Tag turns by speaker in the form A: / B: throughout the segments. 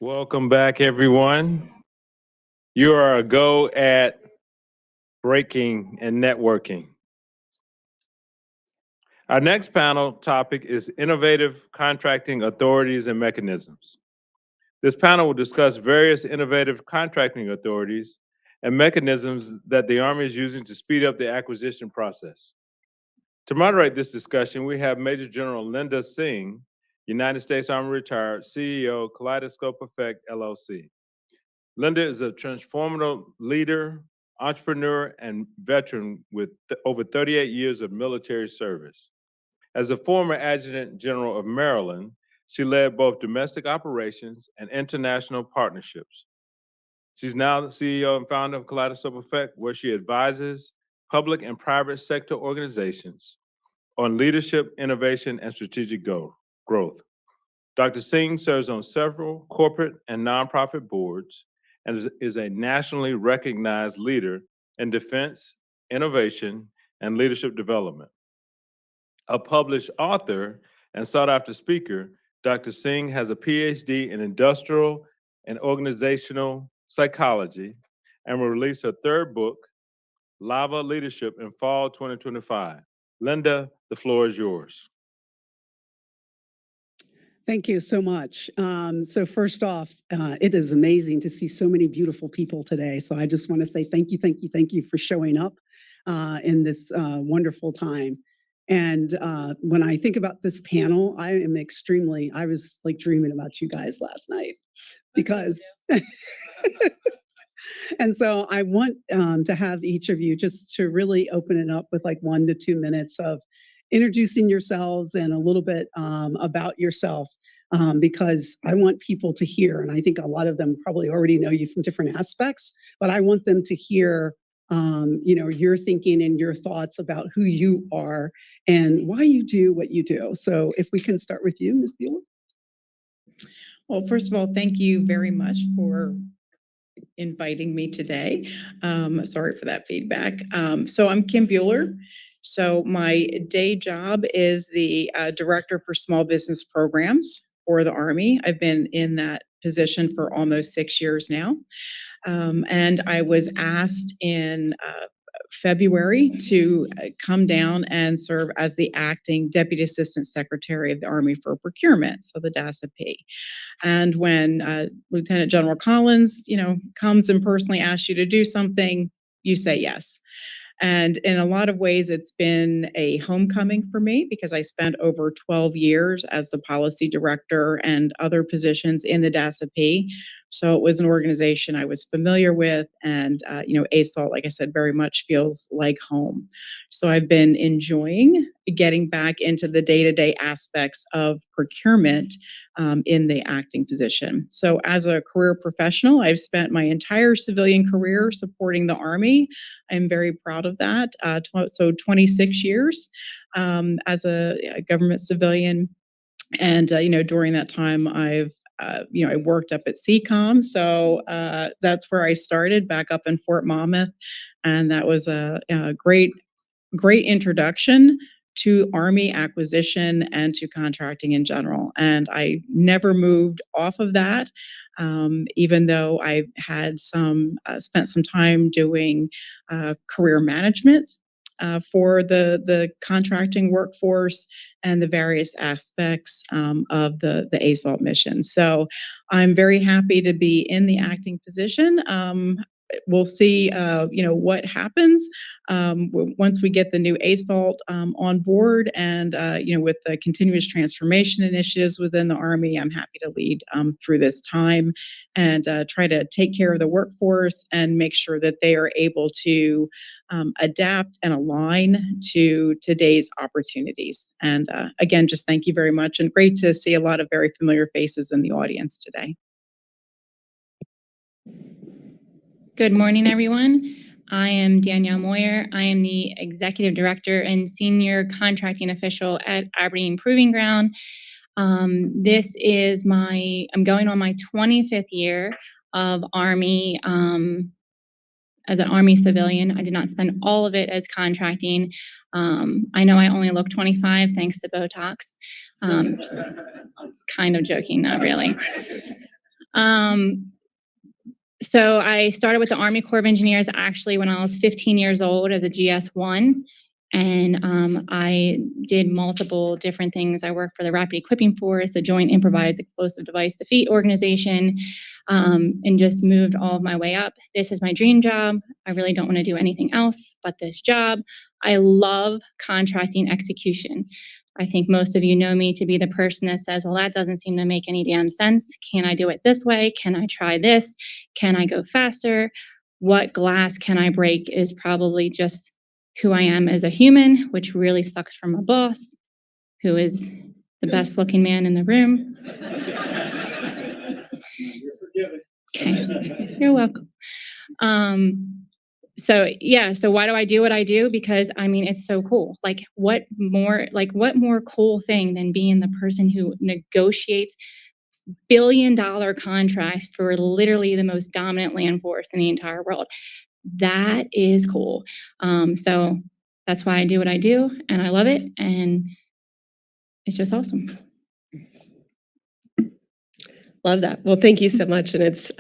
A: Welcome back, everyone. You are a go at breaking and networking. Our next panel topic is innovative contracting authorities and mechanisms. This panel will discuss various innovative contracting authorities and mechanisms that the Army is using to speed up the acquisition process. To moderate this discussion, we have Major General Linda Singh, United States Army retired, CEO, Kaleidoscope Affect, LLC. Linda is a transformative leader, entrepreneur, and veteran with over 38 years of military service. As a former Adjutant General of Maryland, she led both domestic operations and international partnerships. She's now the CEO and founder of Kaleidoscope Affect, where she advises public and private sector organizations on leadership, innovation, and strategic growth. Dr. Singh serves on several corporate and nonprofit boards and is a nationally recognized leader in defense, innovation, and leadership development. A published author and sought-after speaker, Dr. Singh has a PhD in industrial and organizational psychology and will release her third book, Lava Leadership, in fall 2025. Linda, the floor is yours.
B: Thank you so much. So first off, it is amazing to see so many beautiful people today. So I just want to say thank you for showing up in this wonderful time. And when I think about this panel, I was like dreaming about you guys last night because, and so I want to have each of you just to really open it up with like 1 to 2 minutes of introducing yourselves and a little bit about yourself, because I want people to hear, and I think a lot of them probably already know you from different aspects, but I want them to hear your thinking and your thoughts about who you are and why you do what you do. So if we can start with you, Ms. Buehler.
C: Well, first of all, thank you very much for inviting me today. Sorry for that feedback. So I'm Kim Buehler. So my day job is the Director for Small Business Programs for the Army. I've been in that position for almost 6 years now. And I was asked in February to come down and serve as the acting Deputy Assistant Secretary of the Army for Procurement, so the DASAP. And when Lieutenant General Collins, comes and personally asks you to do something, you say yes. And in a lot of ways, it's been a homecoming for me because I spent over 12 years as the policy director and other positions in the DASAP. So it was an organization I was familiar with, and ASALT, like I said, very much feels like home. So I've been enjoying getting back into the day-to-day aspects of procurement in the acting position. So as a career professional, I've spent my entire civilian career supporting the Army. I'm very proud of that. So 26 years as a government civilian. And, during that time, I worked up at CCOM. So that's where I started, back up in Fort Monmouth. And that was a great introduction to Army acquisition and to contracting in general. And I never moved off of that, even though I had spent some time doing career management for the contracting workforce and the various aspects of the ASALT mission. So I'm very happy to be in the acting position. We'll see, what happens once we get the new ASALT on board, and with the continuous transformation initiatives within the Army. I'm happy to lead through this time and try to take care of the workforce and make sure that they are able to adapt and align to today's opportunities. And again, just thank you very much, and great to see a lot of very familiar faces in the audience today.
D: Good morning, everyone. I am Danielle Moyer. I am the Executive Director and Senior Contracting Official at Aberdeen Proving Ground. I'm going on my 25th year of Army as an Army civilian. I did not spend all of it as contracting. I know I only look 25 thanks to Botox. Kind of joking, not really. So I started with the Army Corps of Engineers actually when I was 15 years old as a GS1. And I did multiple different things. I worked for the Rapid Equipping Force, a Joint Improvised Explosive Device Defeat Organization, and just moved all of my way up. This is my dream job. I really don't want to do anything else but this job. I love contracting execution. I think most of you know me to be the person that says, well, that doesn't seem to make any damn sense. Can I do it this way? Can I try this? Can I go faster? What glass can I break is probably just who I am as a human, which really sucks from my boss, who is the best looking man in the room. Okay, you're welcome. So why do I do what I do? Because I mean, it's so cool. Like what more cool thing than being the person who negotiates billion-dollar contracts for literally the most dominant land force in the entire world? That is cool. So that's why I do what I do, and I love it, and it's just awesome.
E: Love that. Well, thank you so much. And it's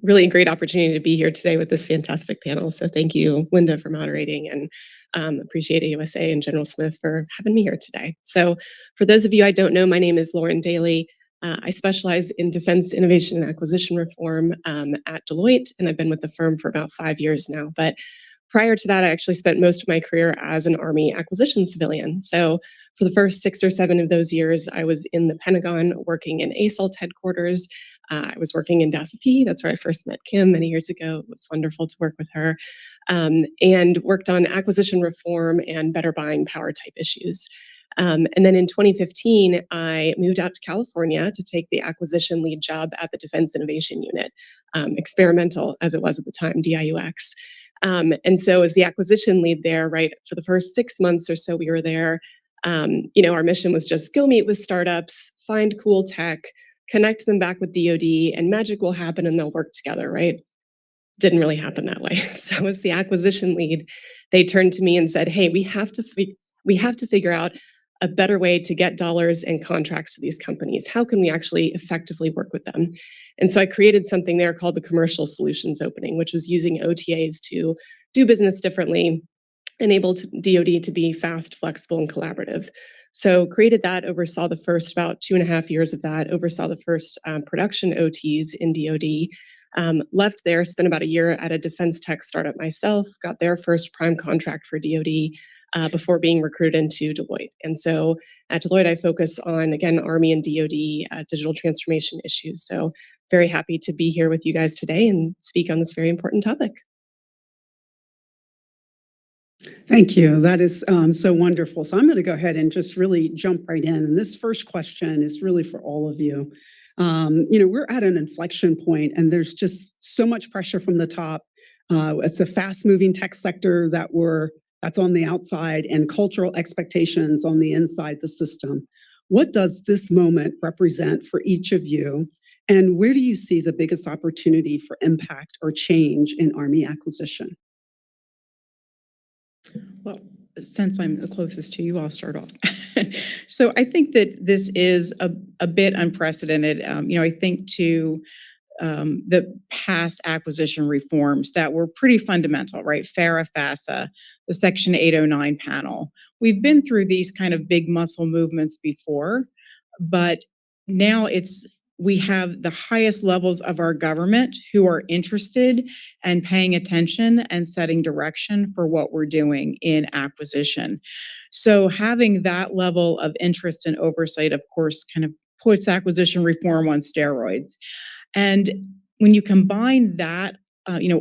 E: really a great opportunity to be here today with this fantastic panel. So thank you, Linda, for moderating, and appreciate AUSA and General Smith for having me here today. So for those of you I don't know, my name is Lauren Dailey. I specialize in defense innovation and acquisition reform at Deloitte, and I've been with the firm for about 5 years now. But prior to that, I actually spent most of my career as an Army acquisition civilian. So for the first 6 or 7 of those years, I was in the Pentagon working in ASALT headquarters. I was working in DASP. That's where I first met Kim many years ago. It was wonderful to work with her, and worked on acquisition reform and better buying power type issues. And then in 2015, I moved out to California to take the acquisition lead job at the Defense Innovation Unit, experimental as it was at the time, DIUX. And so as the acquisition lead there, right, for the first 6 months or so we were there, our mission was just go meet with startups, find cool tech, connect them back with DoD, and magic will happen and they'll work together, right? Didn't really happen that way. So as the acquisition lead, they turned to me and said, hey, we have to figure out a better way to get dollars and contracts to these companies. How can we actually effectively work with them? And so I created something there called the Commercial Solutions Opening, which was using OTAs to do business differently, enable DoD to be fast, flexible, and collaborative. So created that, oversaw the first about 2.5 years of that, oversaw the first production OTs in DoD, left there, spent about a year at a defense tech startup myself, got their first prime contract for DoD, before being recruited into Deloitte. And so at Deloitte, I focus on, again, Army and DoD digital transformation issues. So very happy to be here with you guys today and speak on this very important topic.
B: Thank you. That is so wonderful. So I'm going to go ahead and just really jump right in. And this first question is really for all of you. We're at an inflection point, and there's just so much pressure from the top. It's a fast-moving tech sector that's on the outside, and cultural expectations on the inside the system. What does this moment represent for each of you? And where do you see the biggest opportunity for impact or change in Army acquisition?
C: Well, since I'm the closest to you, I'll start off. So I think that this is a bit unprecedented. I think to the past acquisition reforms that were pretty fundamental, right? FARA, FASA, the Section 809 panel. We've been through these kind of big muscle movements before, but now we have the highest levels of our government who are interested and paying attention and setting direction for what we're doing in acquisition. So having that level of interest and oversight, of course, kind of puts acquisition reform on steroids. And when you combine that,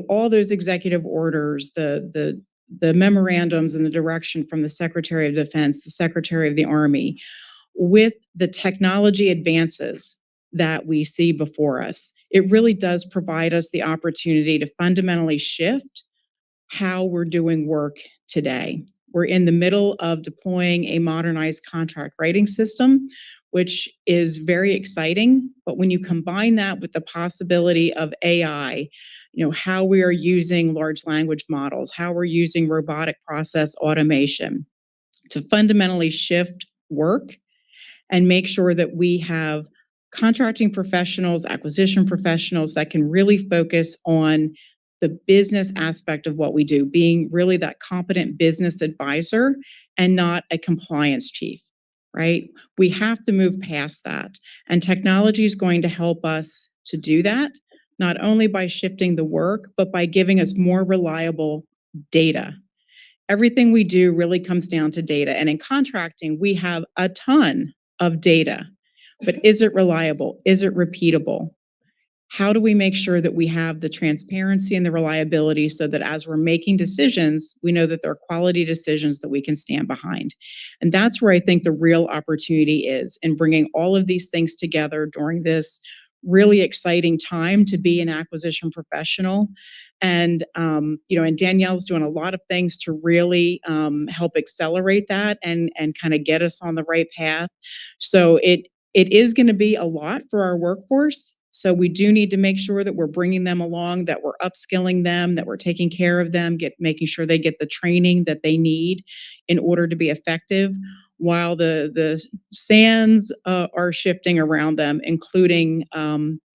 C: all those executive orders, the memorandums and the direction from the Secretary of Defense, the Secretary of the Army, with the technology advances that we see before us, it really does provide us the opportunity to fundamentally shift how we're doing work today. We're in the middle of deploying a modernized contract writing system, which is very exciting. But when you combine that with the possibility of AI, how we are using large language models, how we're using robotic process automation to fundamentally shift work and make sure that we have contracting professionals, acquisition professionals that can really focus on the business aspect of what we do, being really that competent business advisor and not a compliance chief, right? We have to move past that. And technology is going to help us to do that, not only by shifting the work, but by giving us more reliable data. Everything we do really comes down to data. And in contracting, we have a ton of data, but is it reliable? Is it repeatable? How do we make sure that we have the transparency and the reliability so that as we're making decisions, we know that they're quality decisions that we can stand behind? And that's where I think the real opportunity is in bringing all of these things together during this really exciting time to be an acquisition professional. And, and Danielle's doing a lot of things to really help accelerate that and kind of get us on the right path. So it is going to be a lot for our workforce. So we do need to make sure that we're bringing them along, that we're upskilling them, that we're taking care of them, making sure they get the training that they need in order to be effective, while the sands are shifting around them, including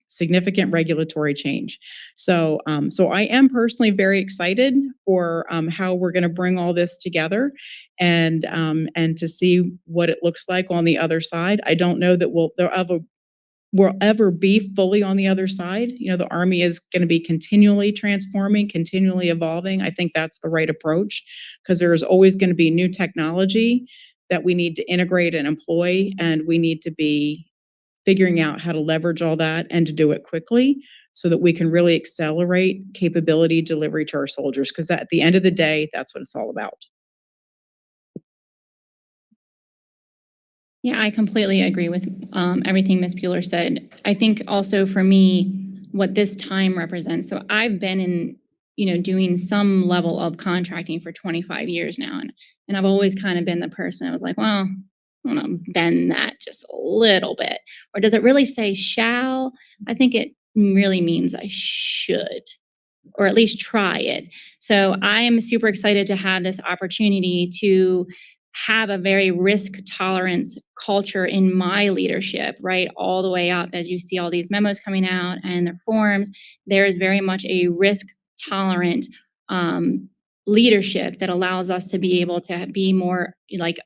C: significant regulatory change. So I am personally very excited for how we're going to bring all this together and to see what it looks like on the other side. I don't know that we'll ever be fully on the other side. The Army is going to be continually transforming, continually evolving. I think that's the right approach because there's always going to be new technology that we need to integrate and employ, and we need to be figuring out how to leverage all that and to do it quickly so that we can really accelerate capability delivery to our soldiers, because at the end of the day, that's what it's all about.
D: Yeah, I completely agree with everything Ms. Buehler said. I think also for me, what this time represents, so I've been in, doing some level of contracting for 25 years now. And I've always kind of been the person that was like, well, I want to bend that just a little bit. Or does it really say shall? I think it really means I should, or at least try it. So I am super excited to have this opportunity to have a very risk tolerance culture in my leadership, right? All the way up, as you see all these memos coming out and the forms, there is very much a risk tolerant leadership that allows us to be able to be more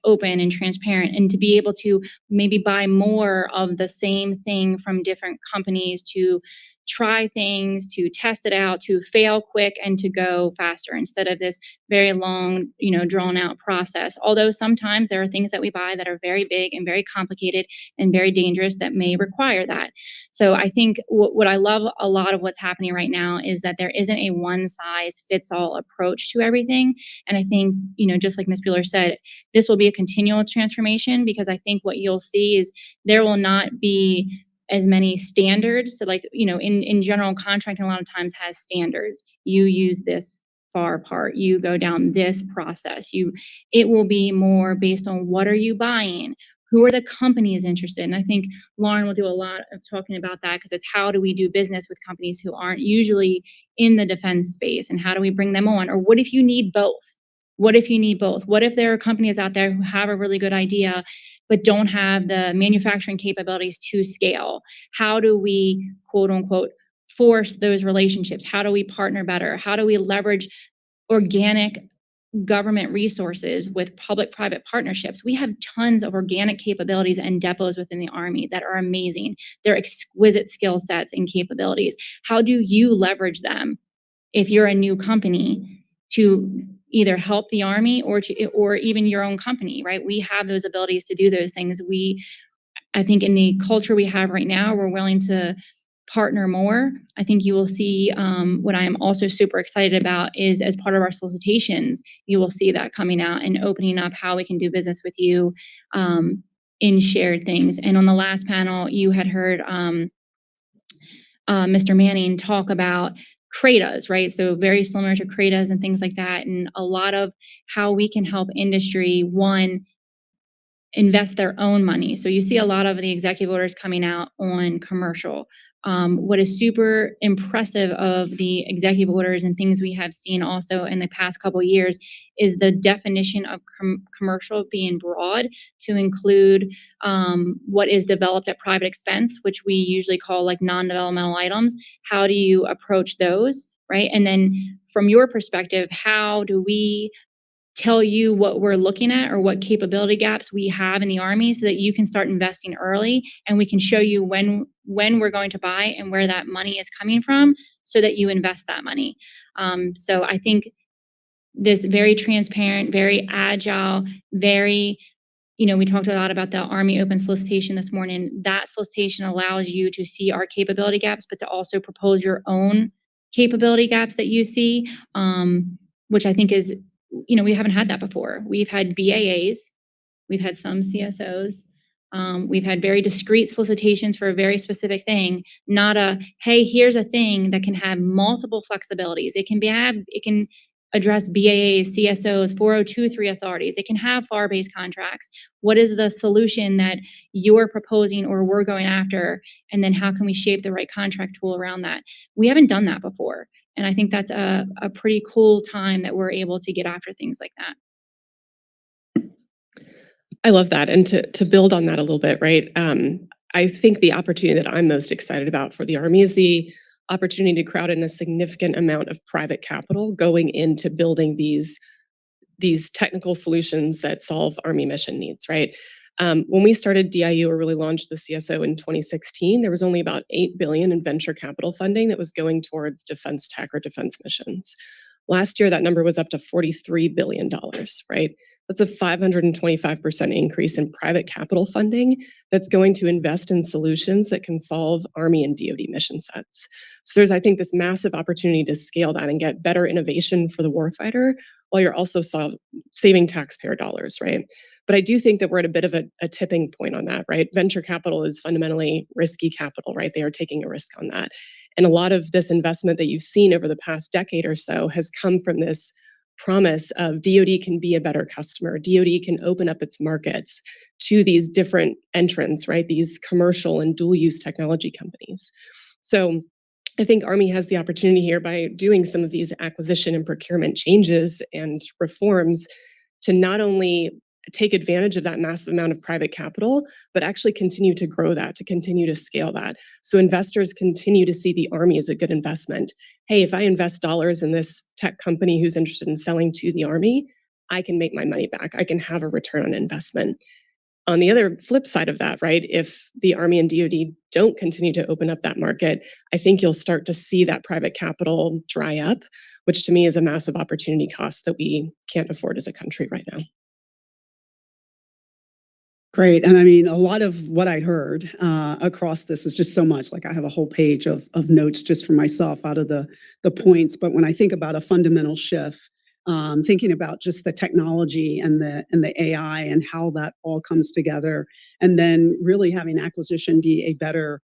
D: open and transparent, and to be able to maybe buy more of the same thing from different companies, to try things, to test it out, to fail quick and to go faster instead of this very long, drawn out process. Although sometimes there are things that we buy that are very big and very complicated and very dangerous that may require that. So I think what I love a lot of what's happening right now is that there isn't a one size fits all approach to everything. And I think, just like Ms. Buehler said, this will be a continual transformation, because I think what you'll see is there will not be as many standards. So in general, contracting a lot of times has standards. You use this FAR part, you go down this process. It will be more based on what are you buying? Who are the companies interested? And I think Lauren will do a lot of talking about that, because it's how do we do business with companies who aren't usually in the defense space, and how do we bring them on? Or what if you need both? What if you need both? What if there are companies out there who have a really good idea but don't have the manufacturing capabilities to scale? How do we, quote unquote, force those relationships? How do we partner better? How do we leverage organic government resources with public-private partnerships? We have tons of organic capabilities and depots within the Army that are amazing. They're exquisite skill sets and capabilities. How do you leverage them if you're a new company to either help the Army or even your own company, right? We have those abilities to do those things. I think in the culture we have right now, we're willing to partner more. I think you will see what I am also super excited about is, as part of our solicitations, you will see that coming out and opening up how we can do business with you in shared things. And on the last panel, you had heard Mr. Manning talk about CRADAs, right? So very similar to CRADAs and things like that. And a lot of how we can help industry, one, invest their own money. So you see a lot of the executive orders coming out on commercial. What is super impressive of the executive orders and things we have seen also in the past couple of years is the definition of commercial being broad to include what is developed at private expense, which we usually call like non-developmental items. How do you approach those, right? And then from your perspective, how do we tell you what we're looking at or what capability gaps we have in the Army so that you can start investing early, and we can show you when we're going to buy and where that money is coming from so that you invest that money. So I think this very transparent, very agile, very, we talked a lot about the Army open solicitation this morning. That solicitation allows you to see our capability gaps, but to also propose your own capability gaps that you see, which I think is, we haven't had that before. We've had BAAs, we've had some CSOs, we've had very discrete solicitations for a very specific thing, not a, hey, here's a thing that can have multiple flexibilities. It can address BAAs, CSOs, 4023 authorities. It can have FAR-based contracts. What is the solution that you're proposing or we're going after? And then how can we shape the right contract tool around that? We haven't done that before. And I think that's a pretty cool time that we're able to get after things like that.
E: I love that. And to build on that a little bit, right? I think the opportunity that I'm most excited about for the Army is the opportunity to crowd in a significant amount of private capital going into building these technical solutions that solve Army mission needs, right? When we started DIU or really launched the CSO in 2016, there was only about $8 billion in venture capital funding that was going towards defense tech or defense missions. Last year, that number was up to $43 billion, right? That's a 525% increase in private capital funding that's going to invest in solutions that can solve Army and DoD mission sets. So there's, I think, this massive opportunity to scale that and get better innovation for the warfighter while you're also saving taxpayer dollars, right? But I do think that we're at a bit of a tipping point on that, right? Venture capital is fundamentally risky capital, right? They are taking a risk on that. And a lot of this investment that you've seen over the past decade or so has come from this promise of DoD can be a better customer. DoD can open up its markets to these different entrants, right? These commercial and dual use technology companies. So I think Army has the opportunity here by doing some of these acquisition and procurement changes and reforms to not only take advantage of that massive amount of private capital, but actually continue to grow that, to continue to scale that. So investors continue to see the Army as a good investment. Hey, if I invest dollars in this tech company who's interested in selling to the Army, I can make my money back. I can have a return on investment. On the other flip side of that, right, if the Army and DoD don't continue to open up that market, I think you'll start to see that private capital dry up, which to me is a massive opportunity cost that we can't afford as a country right now.
B: Great. And I mean, a lot of what I heard across this is just so much. Like I have a whole page of notes just for myself out of the points. But when I think about a fundamental shift, thinking about just the technology and the AI and how that all comes together, and then really having acquisition be a better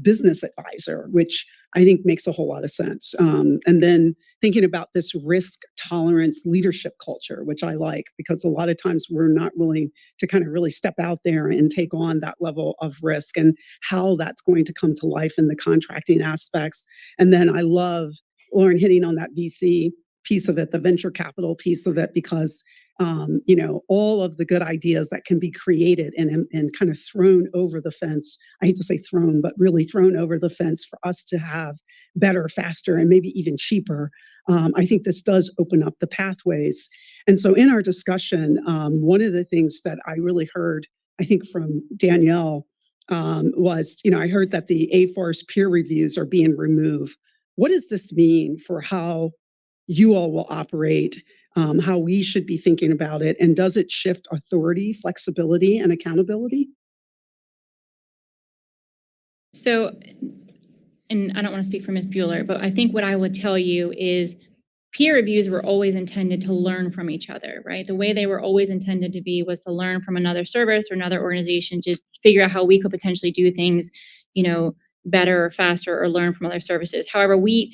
B: business advisor, which I think makes a whole lot of sense. And then thinking about this risk tolerance leadership culture, which I like, because a lot of times we're not willing to kind of really step out there and take on that level of risk, and how that's going to come to life in the contracting aspects. And then I love Lauren hitting on that VC piece of it, the venture capital piece of it, because all of the good ideas that can be created and kind of thrown over the fence. I hate to say thrown, but really thrown over the fence for us to have better, faster, and maybe even cheaper. I think this does open up the pathways. And so in our discussion, one of the things that I really heard, I think from Danielle, was, I heard that the AFARS peer reviews are being removed. What does this mean for how you all will operate? How we should be thinking about it, and does it shift authority, flexibility, and accountability?
D: So, and I don't want to speak for Ms. Buehler, but I think what I would tell you is peer reviews were always intended to learn from each other, right? The way they were always intended to be was to learn from another service or another organization to figure out how we could potentially do things, better or faster, or learn from other services. However, we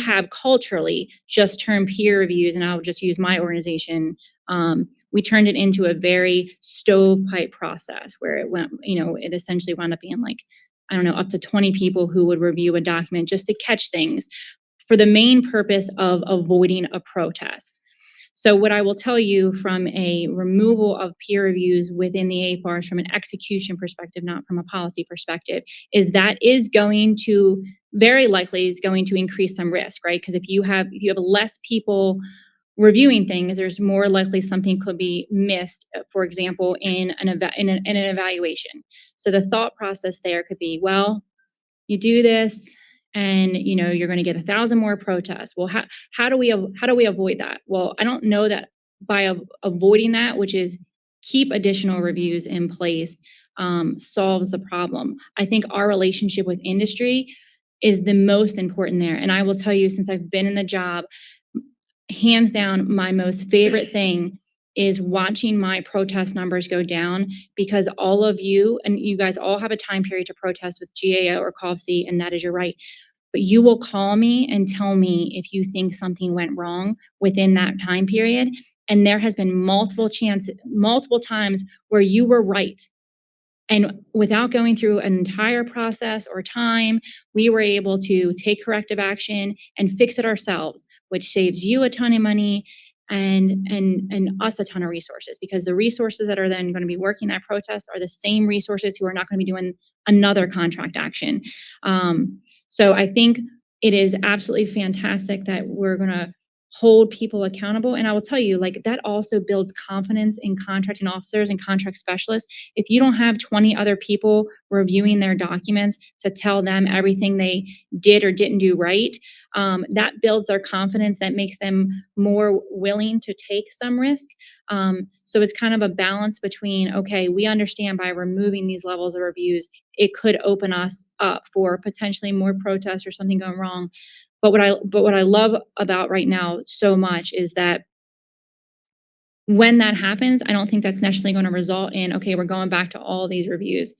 D: have culturally just turned peer reviews, and I'll just use my organization, we turned it into a very stovepipe process where it went, it essentially wound up being like I don't know, up to 20 people who would review a document just to catch things for the main purpose of avoiding a protest. So what I will tell you from a removal of peer reviews within the AFARs from an execution perspective, not from a policy perspective, is that is going to, very likely is going to increase some risk, right? Because if you have less people reviewing things, there's more likely something could be missed, for example, in an evaluation. So the thought process there could be, well, you do this, and you're going to get 1,000 more protests. Well, how do we avoid that? Well, I don't know that by avoiding that, which is keep additional reviews in place, solves the problem. I think our relationship with industry is the most important there. And I will tell you, since I've been in the job, hands down, my most favorite thing is watching my protest numbers go down, because all of you, and you guys all have a time period to protest with GAO or COVC, and that is your right. But you will call me and tell me if you think something went wrong within that time period. And there has been multiple times where you were right. And without going through an entire process or time, we were able to take corrective action and fix it ourselves, which saves you a ton of money and us a ton of resources, because the resources that are then going to be working that protest are the same resources who are not going to be doing another contract action. So I think it is absolutely fantastic that we're going to hold people accountable. And I will tell you, like, that also builds confidence in contracting officers and contract specialists. If you don't have 20 other people reviewing their documents to tell them everything they did or didn't do right, that builds their confidence. That makes them more willing to take some risk. So it's kind of a balance between, okay, we understand by removing these levels of reviews, it could open us up for potentially more protests or something going wrong. But what I love about right now so much is that when that happens, I don't think that's necessarily going to result in, okay, we're going back to all these reviews.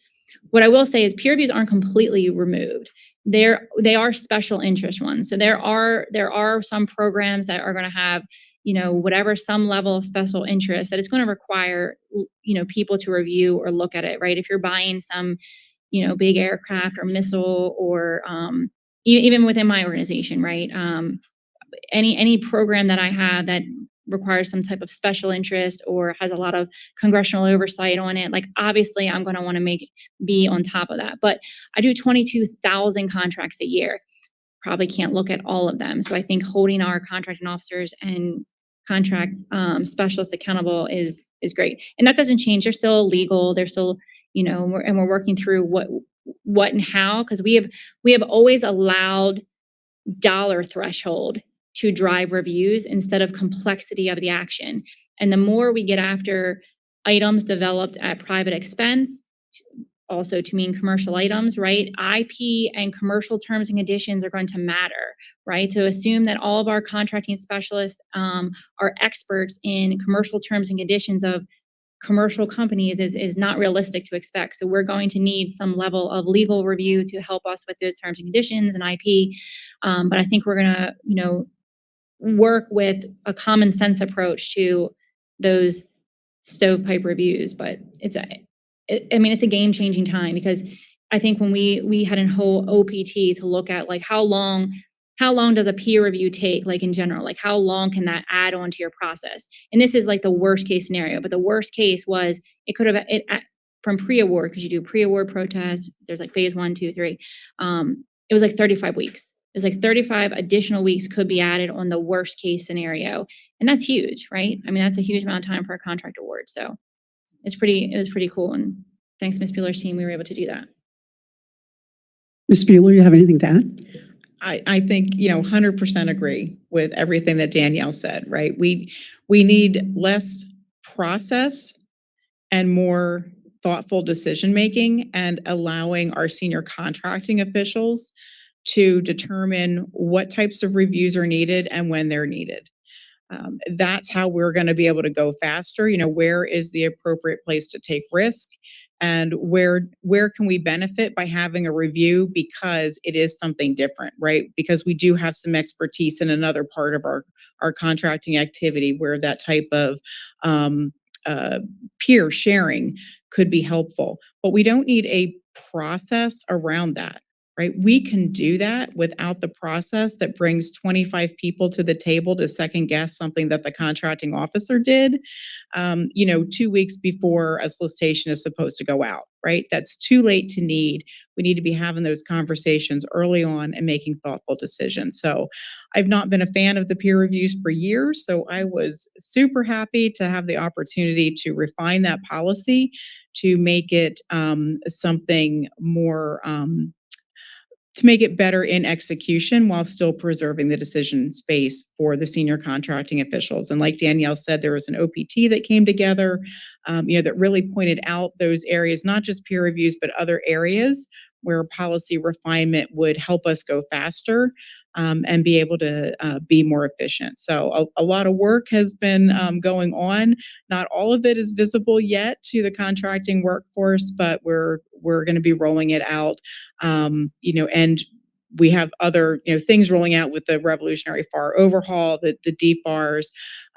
D: What I will say is peer reviews aren't completely removed. They are special interest ones. So there are some programs that are going to have, whatever, some level of special interest that it's going to require, people to review or look at it, right? If you're buying some, big aircraft or missile, or even within my organization, right? Any program that I have that requires some type of special interest or has a lot of congressional oversight on it, like, obviously I'm going to want to be on top of that. But I do 22,000 contracts a year. Probably can't look at all of them. So I think holding our contracting officers and contract specialists accountable is great. And that doesn't change. They're still legal. They're still, we're working through what and how, because we have always allowed dollar threshold to drive reviews instead of complexity of the action. And the more we get after items developed at private expense, also to mean commercial items, right? IP and commercial terms and conditions are going to matter, right? To assume that all of our contracting specialists are experts in commercial terms and conditions of commercial companies is not realistic to expect. So we're going to need some level of legal review to help us with those terms and conditions and IP. But I think we're going to, work with a common sense approach to those stovepipe reviews. But it's a game-changing time, because I think when we had a whole OPT to look at, like, how long does a peer review take, like, in general, like, how long can that add on to your process? And this is like the worst case scenario, but the worst case was it could have from pre-award, because you do pre-award protests, there's like phase 1, 2, 3. It was like 35 weeks. It was like 35 additional weeks could be added on the worst case scenario. And that's huge, right? I mean, that's a huge amount of time for a contract award. So it was pretty cool. And thanks, Ms. Buehler's team, we were able to do that.
B: Ms. Buehler, you have anything to add?
C: I think, 100% agree with everything that Danielle said, right? We need less process and more thoughtful decision-making, and allowing our senior contracting officials to determine what types of reviews are needed and when they're needed. That's how we're going to be able to go faster. Where is the appropriate place to take risk, and where can we benefit by having a review, because it is something different, right? Because we do have some expertise in another part of our contracting activity where that type of peer sharing could be helpful. But we don't need a process around that, right? We can do that without the process that brings 25 people to the table to second guess something that the contracting officer did, 2 weeks before a solicitation is supposed to go out, right? That's too late to need. We need to be having those conversations early on and making thoughtful decisions. So I've not been a fan of the peer reviews for years, so I was super happy to have the opportunity to refine that policy to make it something more to make it better in execution while still preserving the decision space for the senior contracting officials. And like Danielle said, there was an OPT that came together, that really pointed out those areas, not just peer reviews, but other areas where policy refinement would help us go faster and be able to be more efficient. So a lot of work has been going on. Not all of it is visible yet to the contracting workforce, but we're going to be rolling it out, and we have other things rolling out with the revolutionary FAR overhaul, the DFARs,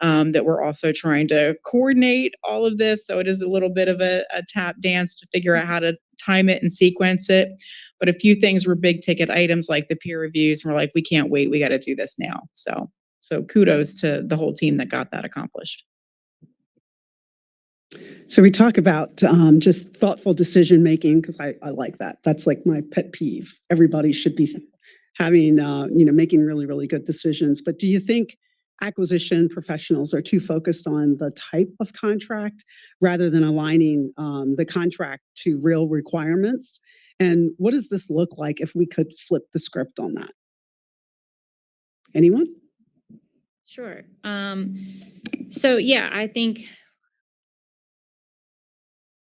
C: that we're also trying to coordinate all of this. So it is a little bit of a tap dance to figure out how to time it and sequence it. But a few things were big ticket items like the peer reviews. And we're like, we can't wait. We got to do this now. So kudos to the whole team that got that accomplished.
B: So we talk about just thoughtful decision making, because I like that. That's like my pet peeve. Everybody should be having, making really, really good decisions. But do you think acquisition professionals are too focused on the type of contract rather than aligning the contract to real requirements? And what does this look like if we could flip the script on that? Anyone?
D: Sure. So yeah, I think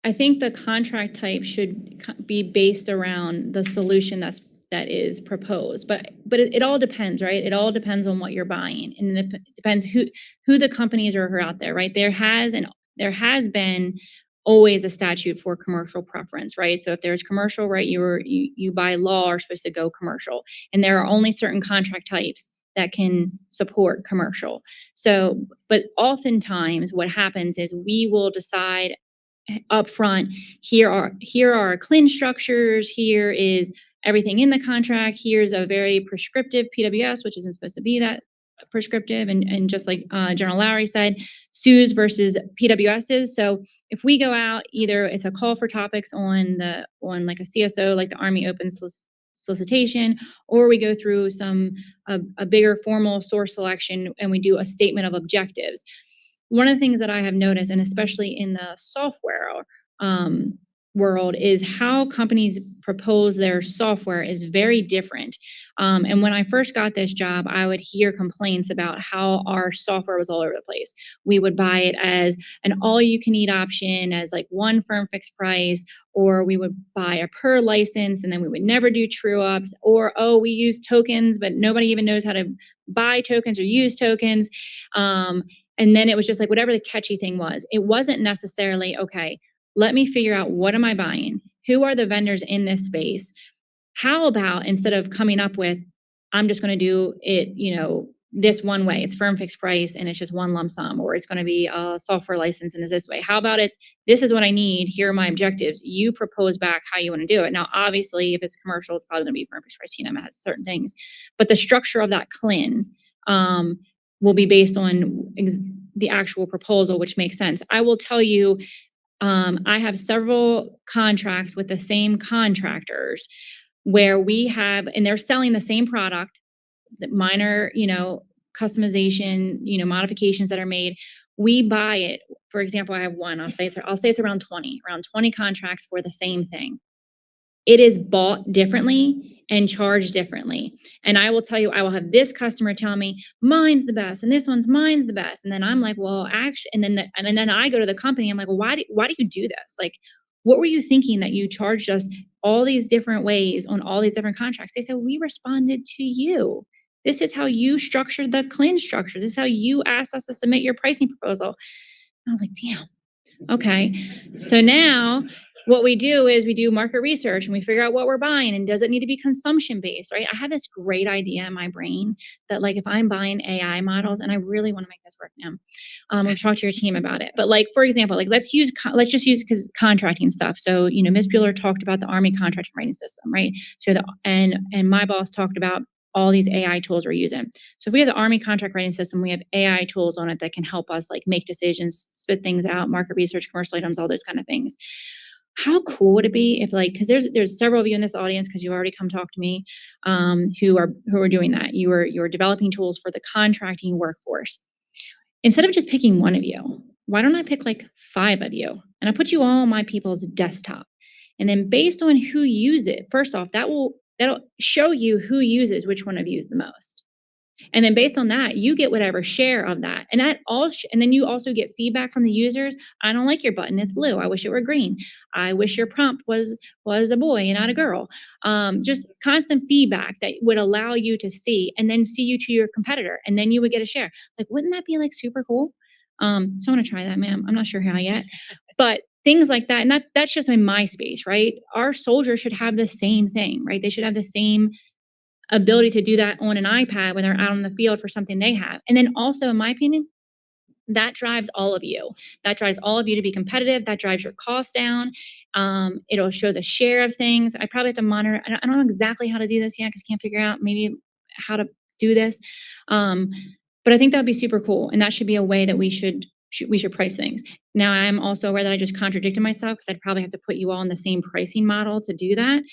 D: the contract type should be based around the solution that is proposed, but it all depends, right? It all depends on what you're buying, and it depends who the companies are out there, right? There has been always a statute for commercial preference, right? So if there's commercial, right, you by law are supposed to go commercial, and there are only certain contract types that can support commercial. So, but oftentimes what happens is we will decide up front, here are our CLIN structures, here is everything in the contract, here's a very prescriptive PWS, which isn't supposed to be that prescriptive, and just like General Lowry said, SUs versus PWSs. So if we go out, either it's a call for topics on like a CSO, like the Army Open solicitation, or we go through a bigger formal source selection and we do a statement of objectives. One of the things that I have noticed, and especially in the software world, is how companies propose their software is very different. And when I first got this job, I would hear complaints about how our software was all over the place. We would buy it as an all-you-can-eat option, as like one firm fixed price, or we would buy a per license and then we would never do true-ups, or, oh, we use tokens, but nobody even knows how to buy tokens or use tokens. And then it was just like whatever the catchy thing was. It wasn't necessarily, okay, let me figure out, what am I buying? Who are the vendors in this space? How about, instead of coming up with, I'm just going to do it, this one way, it's firm fixed price and it's just one lump sum, or it's going to be a software license and is this way. How about this is what I need, here are my objectives. You propose back how you want to do it. Now, obviously, if it's commercial, it's probably going to be firm fixed price. TNM has certain things, but the structure of that CLIN will be based on the actual proposal, which makes sense. I will tell you, I have several contracts with the same contractors where we have, and they're selling the same product, the minor, customization, modifications that are made. We buy it. For example, I have one, I'll say it's around 20 contracts for the same thing. It is bought differently and charged differently. And I will tell you, I will have this customer tell me, mine's the best, and this mine's the best. And then I'm like, well, actually, and then I go to the company, I'm like, well, why do you do this? Like, what were you thinking that you charged us all these different ways on all these different contracts? They said, we responded to you. This is how you structured the CLIN structure. This is how you asked us to submit your pricing proposal. And I was like, damn. Okay. So now what we do is we do market research and we figure out what we're buying and does it need to be consumption based, right? I have this great idea in my brain that like if I'm buying AI models, and I really want to make this work now, we've talked to your team about it. But like, for example, like let's just use contracting stuff. So, you know, Ms. Buehler talked about the Army contracting rating system, right? So and my boss talked about all these AI tools we're using. So if we have the Army contract writing system, we have AI tools on it that can help us like make decisions, spit things out, market research, commercial items, all those kind of things. How cool would it be if like, because there's several of you in this audience, because you've already come talk to me, who are doing that. You are developing tools for the contracting workforce. Instead of just picking one of you, why don't I pick like 5 of you and I put you all on my people's desktop, and then based on who use it, first off, that'll show you who uses which one of you is the most. And then based on that, you get whatever share of that. And that and then you also get feedback from the users. I don't like your button, it's blue. I wish it were green. I wish your prompt was a boy and not a girl. Just constant feedback that would allow you to see and then see you to your competitor. And then you would get a share. Like, wouldn't that be like super cool? So I want to try that, ma'am. I'm not sure how yet, but things like that. And that's just in my space, right? Our soldiers should have the same thing, right? They should have the same ability to do that on an iPad when they're out on the field for something they have. And then also, in my opinion, that drives all of you. That drives all of you to be competitive. That drives your costs down. It'll show the share of things. I probably have to monitor. I don't know exactly how to do this yet because I can't figure out maybe how to do this. But I think that'd be super cool. And that should be a way that we should price things. Now, I'm also aware that I just contradicted myself because I'd probably have to put you all in the same pricing model to do that.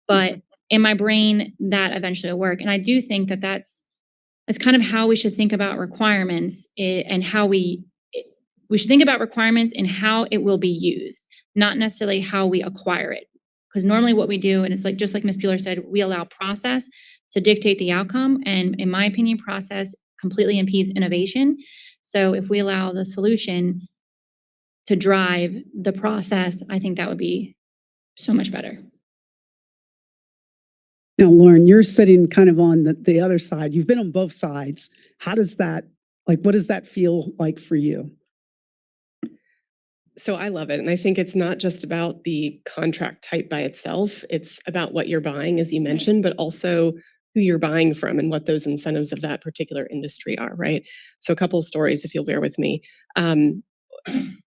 D: But in my brain, that eventually will work. And I do think that that's kind of how we should think about requirements and how we should think about requirements and how it will be used, not necessarily how we acquire it. Because normally what we do, and it's like, just like Ms. Buehler said, we allow process to dictate the outcome. And in my opinion, process completely impedes innovation. So if we allow the solution to drive the process, I think that would be so much better.
B: Now, Lauren, you're sitting kind of on the other side. You've been on both sides. How does that, like, what does that feel like for you?
E: So I love it. And I think it's not just about the contract type by itself. It's about what you're buying, as you mentioned, but also who you're buying from and what those incentives of that particular industry are, right? So a couple of stories, if you'll bear with me.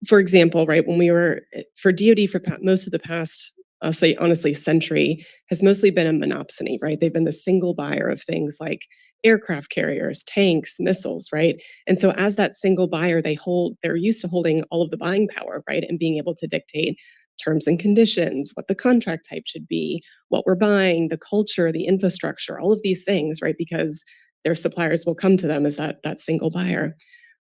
E: For example, right, when we were, for DoD for most of the past, I'll say honestly, century, has mostly been a monopsony, right? They've been the single buyer of things like aircraft carriers, tanks, missiles, right? And so as that single buyer, they're used to holding all of the buying power, right? And being able to dictate terms and conditions, what the contract type should be, what we're buying, the culture, the infrastructure, all of these things, right? Because their suppliers will come to them as that single buyer.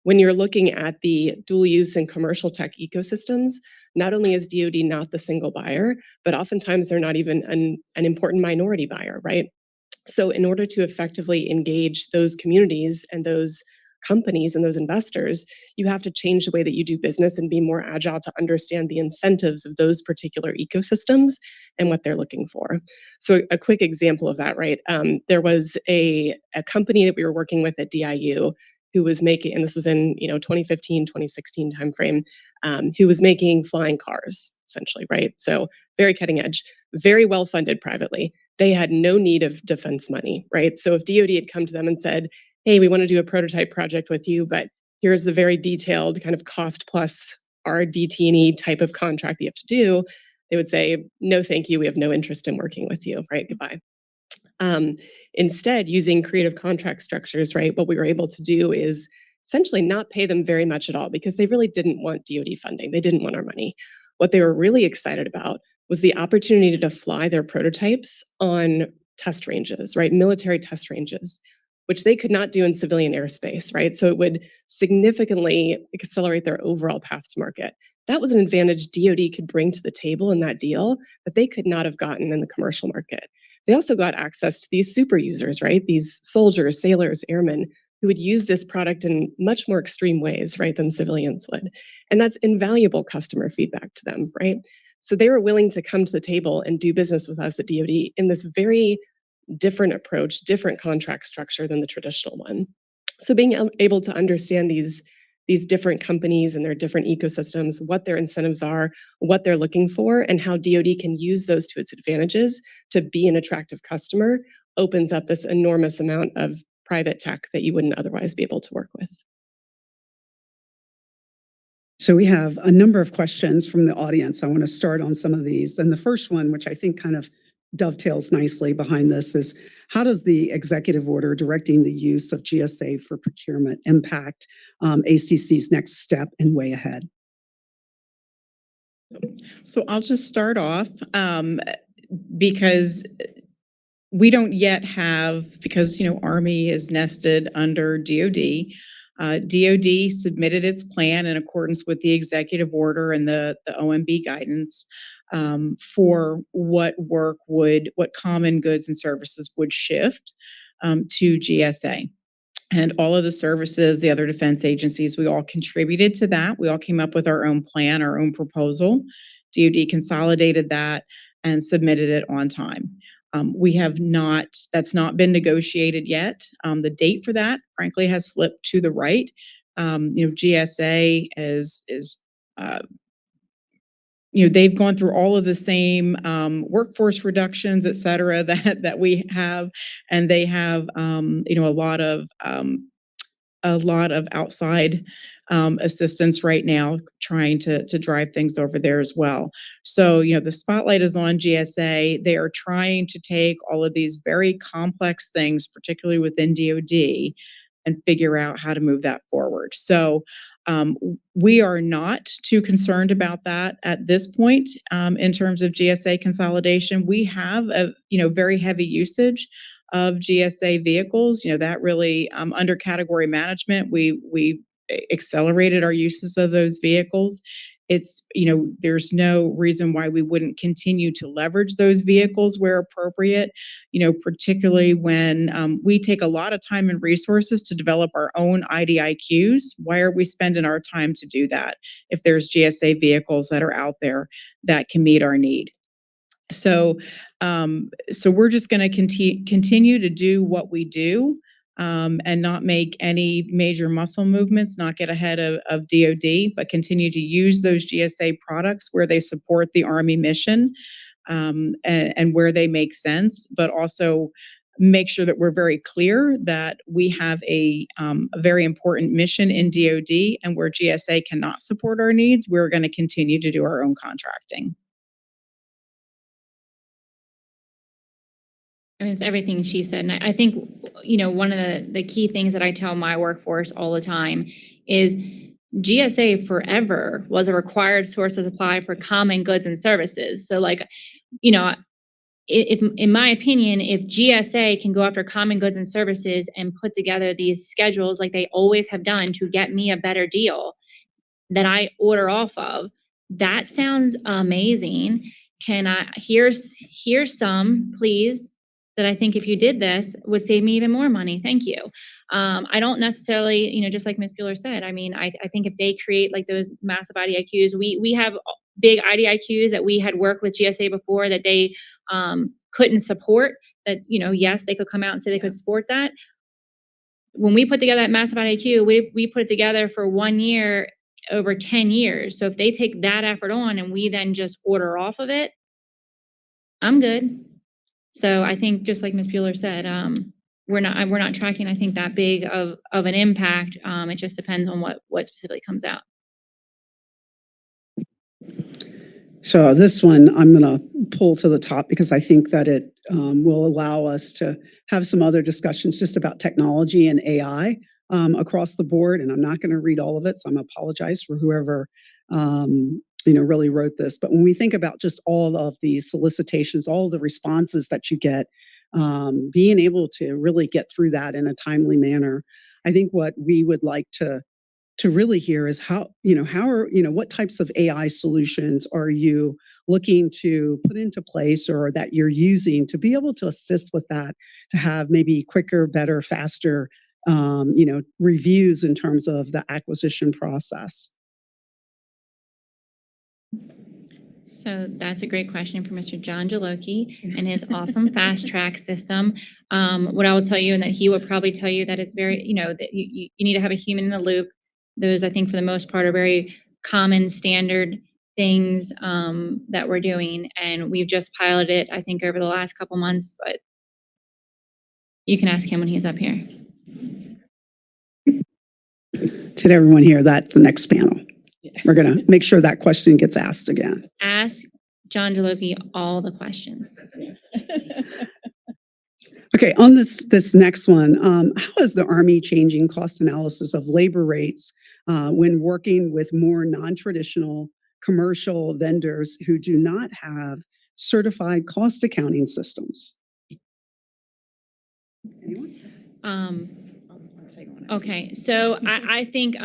E: When you're looking at the dual use and commercial tech ecosystems, not only is DoD not the single buyer, but oftentimes they're not even an important minority buyer, right? So in order to effectively engage those communities and those companies and those investors, you have to change the way that you do business and be more agile to understand the incentives of those particular ecosystems and what they're looking for. So a quick example of that, right? There was a company that we were working with at DIU who was making, and this was in 2015, 2016 timeframe, who was making flying cars, essentially, right? So very cutting edge, very well funded privately. They had no need of defense money, right? So if DoD had come to them and said, hey, we want to do a prototype project with you, but here's the very detailed kind of cost plus RDT&E type of contract that you have to do, they would say, no, thank you. We have no interest in working with you, right? Goodbye. Instead, using creative contract structures, right, what we were able to do is essentially not pay them very much at all because they really didn't want DoD funding. They didn't want our money. What they were really excited about was the opportunity to fly their prototypes on test ranges, right, military test ranges, which they could not do in civilian airspace, right? So it would significantly accelerate their overall path to market. That was an advantage DoD could bring to the table in that deal that they could not have gotten in the commercial market. They also got access to these super users, right? These soldiers, sailors, airmen who would use this product in much more extreme ways, right, than civilians would. And that's invaluable customer feedback to them, right? So they were willing to come to the table and do business with us at DoD in this very different approach, different contract structure than the traditional one. So being able to understand these these different companies and their different ecosystems, what their incentives are, what they're looking for, and how DoD can use those to its advantages to be an attractive customer opens up this enormous amount of private tech that you wouldn't otherwise be able to work with.
B: So we have a number of questions from the audience. I want to start on some of these. And the first one, which I think kind of dovetails nicely behind this, is how does the executive order directing the use of GSA for procurement impact ACC's next step and way ahead?
C: So I'll just start off because we don't yet have, because, Army is nested under DoD. DoD submitted its plan in accordance with the executive order and the OMB guidance for what common goods and services would shift to GSA. And all of the services, the other defense agencies, we all contributed to that. We all came up with our own plan, our own proposal. DoD consolidated that and submitted it on time. That's not been negotiated yet. The date for that, frankly, has slipped to the right. GSA they've gone through all of the same workforce reductions, et cetera, that we have, and they have a lot of outside assistance right now, trying to drive things over there as well. So, the spotlight is on GSA. They are trying to take all of these very complex things, particularly within DoD, and figure out how to move that forward. So, we are not too concerned about that at this point in terms of GSA consolidation. We have a very heavy usage of GSA vehicles. That really under category management, we accelerated our uses of those vehicles. It's, there's no reason why we wouldn't continue to leverage those vehicles where appropriate, particularly when we take a lot of time and resources to develop our own IDIQs. Why are we spending our time to do that if there's GSA vehicles that are out there that can meet our need? So we're just going to continue to do what we do. And not make any major muscle movements, not get ahead of DoD, but continue to use those GSA products where they support the Army mission and where they make sense, but also make sure that we're very clear that we have a very important mission in DoD, and where GSA cannot support our needs, we're going to continue to do our own contracting.
D: I mean, it's everything she said. And I think, one of the key things that I tell my workforce all the time is GSA forever was a required source of supply for common goods and services. So if in my opinion, if GSA can go after common goods and services and put together these schedules like they always have done to get me a better deal that I order off of, that sounds amazing. Here's some, please, that I think if you did this would save me even more money. Thank you. I don't necessarily, just like Ms. Buehler said, I mean, I think if they create like those massive IDIQs, we have big IDIQs that we had worked with GSA before that they couldn't support, that, yes, they could come out and say they could support that. When we put together that massive IDIQ, we put it together for 1 year over 10 years. So if they take that effort on and we then just order off of it, I'm good. So I think, just like Ms. Buehler said, we're not tracking, I think, that big of an impact. It just depends on what specifically comes out.
B: So this one I'm going to pull to the top because I think that it will allow us to have some other discussions just about technology and AI across the board. And I'm not going to read all of it, so I'm going to apologize for whoever really wrote this. But when we think about just all of these solicitations, all of the responses that you get, being able to really get through that in a timely manner, I think what we would like to really hear is what types of AI solutions are you looking to put into place or that you're using to be able to assist with that, to have maybe quicker, better, faster, reviews in terms of the acquisition process.
D: So that's a great question for Mr. John Jalocki and his awesome fast track system. What I will tell you, and that he will probably tell you, that it's very, that you need to have a human in the loop. Those, I think, for the most part, are very common standard things that we're doing, and we've just piloted it, I think, over the last couple months, but you can ask him when he's up here.
B: Did everyone hear that? The next panel. We're going to make sure that question gets asked again.
D: Ask John Jaloki all the questions.
B: Okay, on this next one, how is the Army changing cost analysis of labor rates when working with more non-traditional commercial vendors who do not have certified cost accounting systems?
D: Okay, so I think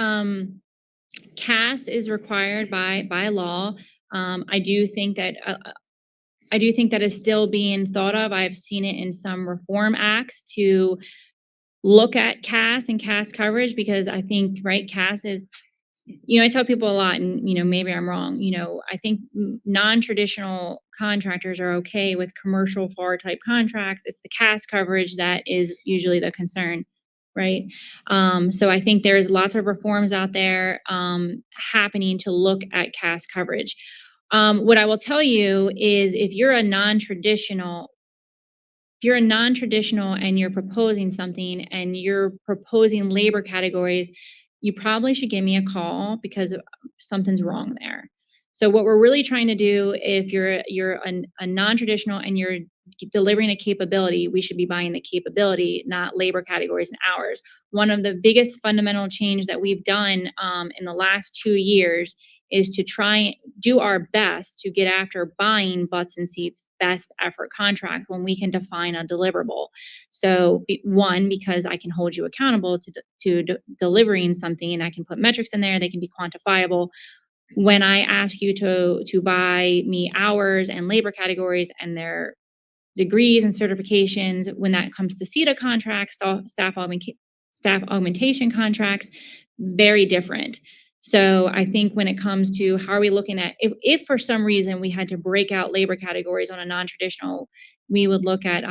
D: CAS is required by law. I do think that is still being thought of. I've seen it in some reform acts to look at CAS and CAS coverage, because I think, right, CAS is, I tell people a lot, and, maybe I'm wrong, I think non-traditional contractors are okay with commercial FAR type contracts. It's the CAS coverage that is usually the concern, right? So I think there's lots of reforms out there happening to look at CAS coverage. What I will tell you is, if you're a non-traditional and you're proposing something and you're proposing labor categories, you probably should give me a call, because something's wrong there. So what we're really trying to do, if you're a non-traditional and you're delivering a capability, we should be buying the capability, not labor categories and hours. One of the biggest fundamental change that we've done in the last 2 years is to try and do our best to get after buying butts and seats best effort contract when we can define a deliverable. So one, because I can hold you accountable to delivering something, and I can put metrics in there, they can be quantifiable. When I ask you to buy me hours and labor categories and their degrees and certifications, when that comes to CETA contracts, staff augmentation contracts, very different. So I think when it comes to how are we looking at, if for some reason we had to break out labor categories on a non-traditional, we would look at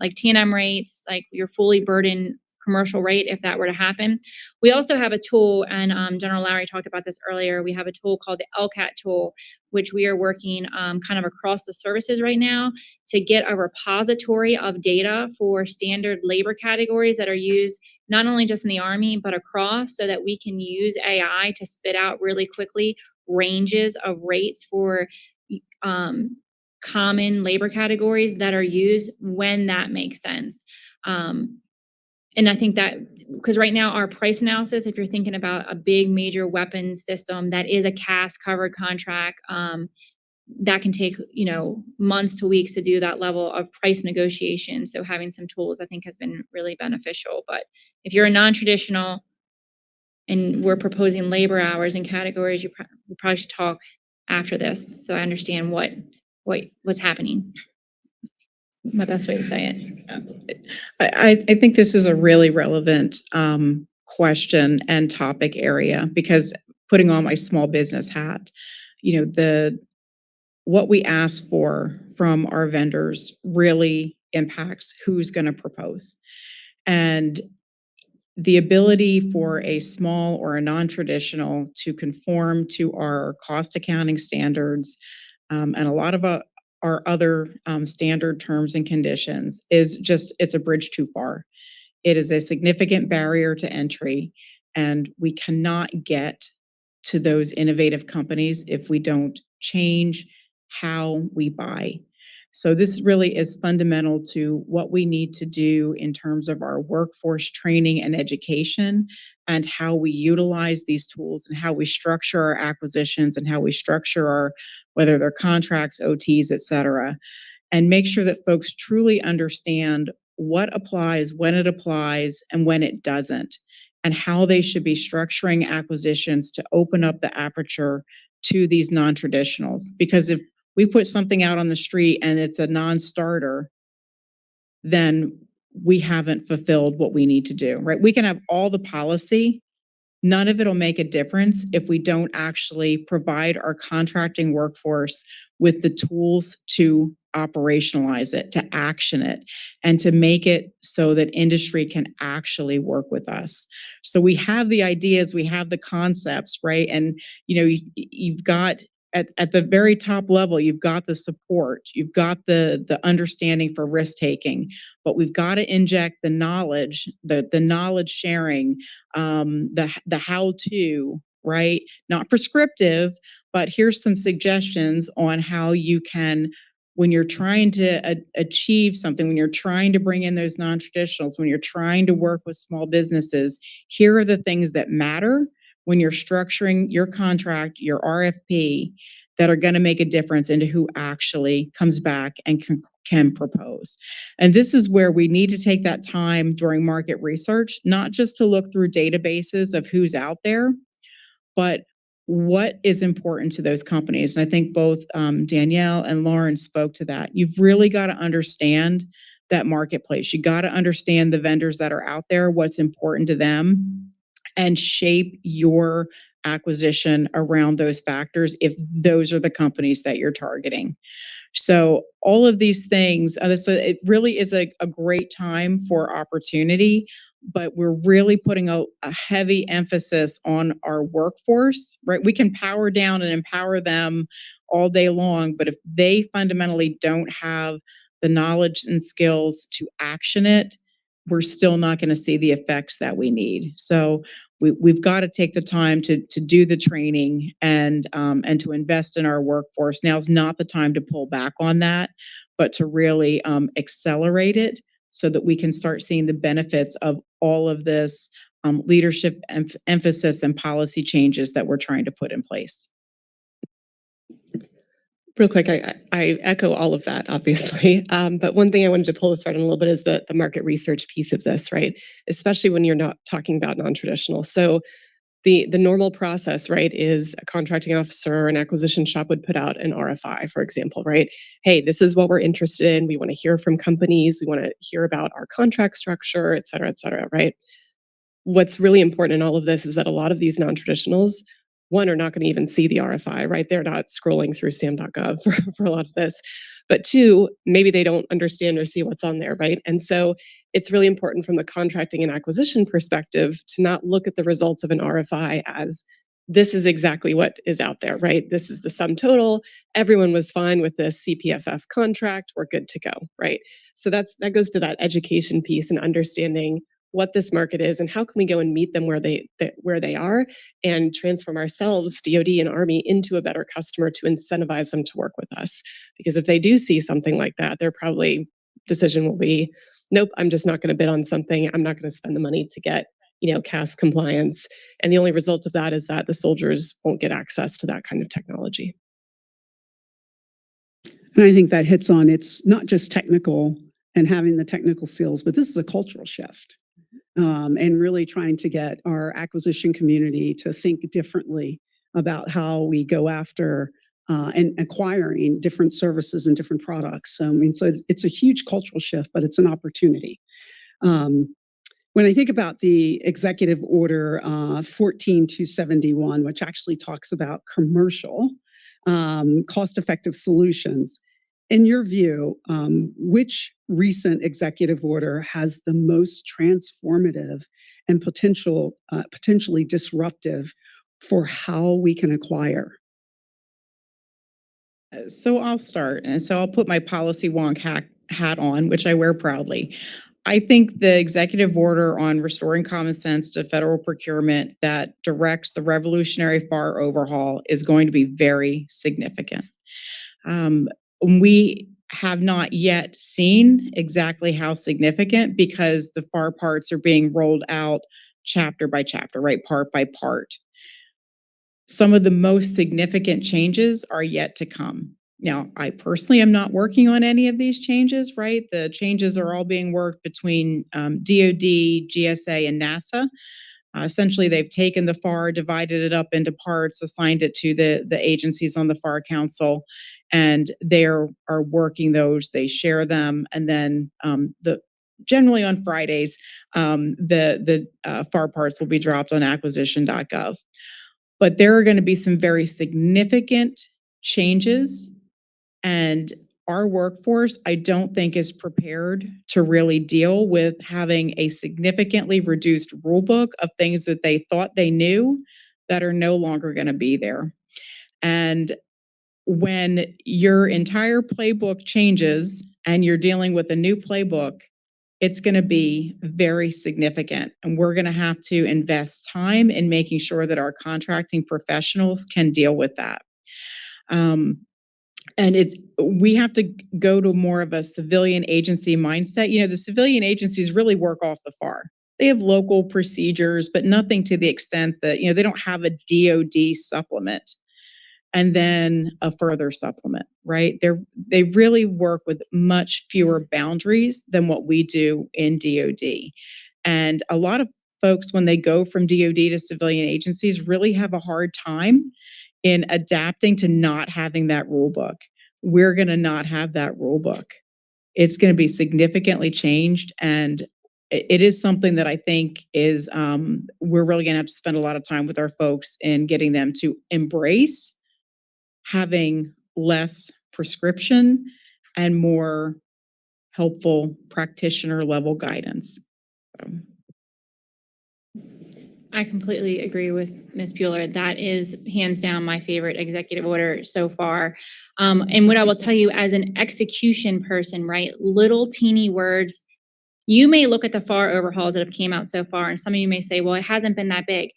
D: like T&M rates, like your fully burdened commercial rate, if that were to happen. We also have a tool, and General Lowry talked about this earlier. We have a tool called the LCAT tool, which we are working kind of across the services right now to get a repository of data for standard labor categories that are used not only just in the Army, but across, so that we can use AI to spit out really quickly ranges of rates for common labor categories that are used when that makes sense. And I think that, because right now our price analysis, if you're thinking about a big major weapons system that is a CAS covered contract, that can take, months to weeks to do that level of price negotiation. So having some tools, I think, has been really beneficial. But if you're a non-traditional and we're proposing labor hours and categories, you probably should talk after this, so I understand what's happening. My best way to say it.
C: I think this is a really relevant question and topic area, because putting on my small business hat, what we ask for from our vendors really impacts who's going to propose. And the ability for a small or a non-traditional to conform to our cost accounting standards and a lot of our other standard terms and conditions is it's a bridge too far. It is a significant barrier to entry, and we cannot get to those innovative companies if we don't change how we buy. So this really is fundamental to what we need to do in terms of our workforce training and education, and how we utilize these tools and how we structure our acquisitions and how we structure our, whether they're contracts, OTs, et cetera, and make sure that folks truly understand what applies, when it applies, and when it doesn't, and how they should be structuring acquisitions to open up the aperture to these non-traditionals. Because if we put something out on the street and it's a non-starter, then we haven't fulfilled what we need to do, right? We can have all the policy. None of it will make a difference if we don't actually provide our contracting workforce with the tools to operationalize it, to action it, and to make it so that industry can actually work with us. So we have the ideas, we have the concepts, right? And you've got at the very top level, you've got the support, you've got the understanding for risk taking, but we've got to inject the knowledge, the knowledge sharing, the how to, right? Not prescriptive, but here's some suggestions on how you can, when you're trying to achieve something, when you're trying to bring in those non-traditionals, when you're trying to work with small businesses, here are the things that matter when you're structuring your contract, your RFP, that are going to make a difference into who actually comes back and can propose. And this is where we need to take that time during market research, not just to look through databases of who's out there, but what is important to those companies. And I think both Danielle and Lauren spoke to that. You've really got to understand that marketplace. You got to understand the vendors that are out there, what's important to them, and shape your acquisition around those factors if those are the companies that you're targeting. So all of these things, it really is a great time for opportunity, but we're really putting a heavy emphasis on our workforce, right? We can power down and empower them all day long, but if they fundamentally don't have the knowledge and skills to action it, we're still not going to see the effects that we need. So we've got to take the time to do the training and to invest in our workforce. Now's not the time to pull back on that, but to really accelerate it so that we can start seeing the benefits of all of this leadership emphasis and policy changes that we're trying to put in place.
E: Real quick, I echo all of that, obviously. But one thing I wanted to pull the thread on a little bit is the market research piece of this, right? Especially when you're not talking about non-traditional. So the normal process, right, is a contracting officer or an acquisition shop would put out an RFI, for example, right? Hey, this is what we're interested in. We want to hear from companies. We want to hear about our contract structure, et cetera, right? What's really important in all of this is that a lot of these non-traditionals, one, are not going to even see the RFI, right? They're not scrolling through SAM.gov for a lot of this. But two, maybe they don't understand or see what's on there, right? And so it's really important from the contracting and acquisition perspective to not look at the results of an RFI as this is exactly what is out there, right? This is the sum total. Everyone was fine with this CPFF contract. We're good to go, right? So that goes to that education piece and understanding what this market is and how can we go and meet them where they are and transform ourselves, DoD and Army, into a better customer to incentivize them to work with us. Because if they do see something like that, their probably decision will be, nope, I'm just not going to bid on something. I'm not going to spend the money to get, CAS compliance. And the only result of that is that the soldiers won't get access to that kind of technology.
B: And I think that hits on, it's not just technical and having the technical skills, but this is a cultural shift. And really trying to get our acquisition community to think differently about how we go after and acquiring different services and different products. So it's a huge cultural shift, but it's an opportunity. When I think about the Executive Order 14271, which actually talks about commercial cost-effective solutions, in your view, which recent executive order has the most transformative and potentially disruptive for how we can acquire?
C: So I'll start. And so I'll put my policy wonk hat on, which I wear proudly. I think the executive order on restoring common sense to federal procurement that directs the revolutionary FAR overhaul is going to be very significant. We have not yet seen exactly how significant because the FAR parts are being rolled out chapter by chapter, right? Part by part. Some of the most significant changes are yet to come. Now, I personally am not working on any of these changes, right? The changes are all being worked between DoD, GSA, and NASA. Essentially, they've taken the FAR, divided it up into parts, assigned it to the agencies on the FAR Council, and they are working those. They share them, and then generally on Fridays, the FAR parts will be dropped on acquisition.gov. But there are going to be some very significant changes, and our workforce, I don't think, is prepared to really deal with having a significantly reduced rule book of things that they thought they knew that are no longer going to be there. And when your entire playbook changes and you're dealing with a new playbook, it's going to be very significant. And we're going to have to invest time in making sure that our contracting professionals can deal with that. And we have to go to more of a civilian agency mindset. You know, the civilian agencies really work off the FAR. They have local procedures, but nothing to the extent that, you know, they don't have a DOD supplement and then a further supplement, right? They really work with much fewer boundaries than what we do in DOD. And a lot of folks, when they go from DOD to civilian agencies, really have a hard time in adapting to not having that rule book. We're going to not have that rule book. It's going to be significantly changed. And it is something that I think is, we're really going to have to spend a lot of time with our folks in getting them to embrace having less prescription and more helpful practitioner level guidance.
D: I completely agree with Ms. Buehler. That is hands down my favorite executive order so far. And what I will tell you as an execution person, right? Little teeny words. You may look at the FAR overhauls that have came out so far, and some of you may say, well, it hasn't been that big,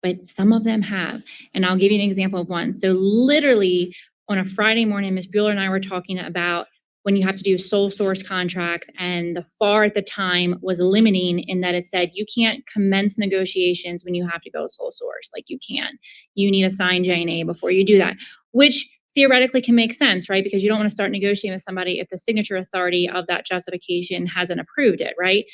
D: but some of them have. And I'll give you an example of one. So literally on a Friday morning, Ms. Buehler and I were talking about when you have to do sole source contracts, and the FAR at the time was limiting in that it said you can't commence negotiations when you have to go sole source. Like you can. You need a signed J&A before you do that, which theoretically can make sense, right? Because you don't want to start negotiating with somebody if the signature authority of that justification hasn't approved it, right?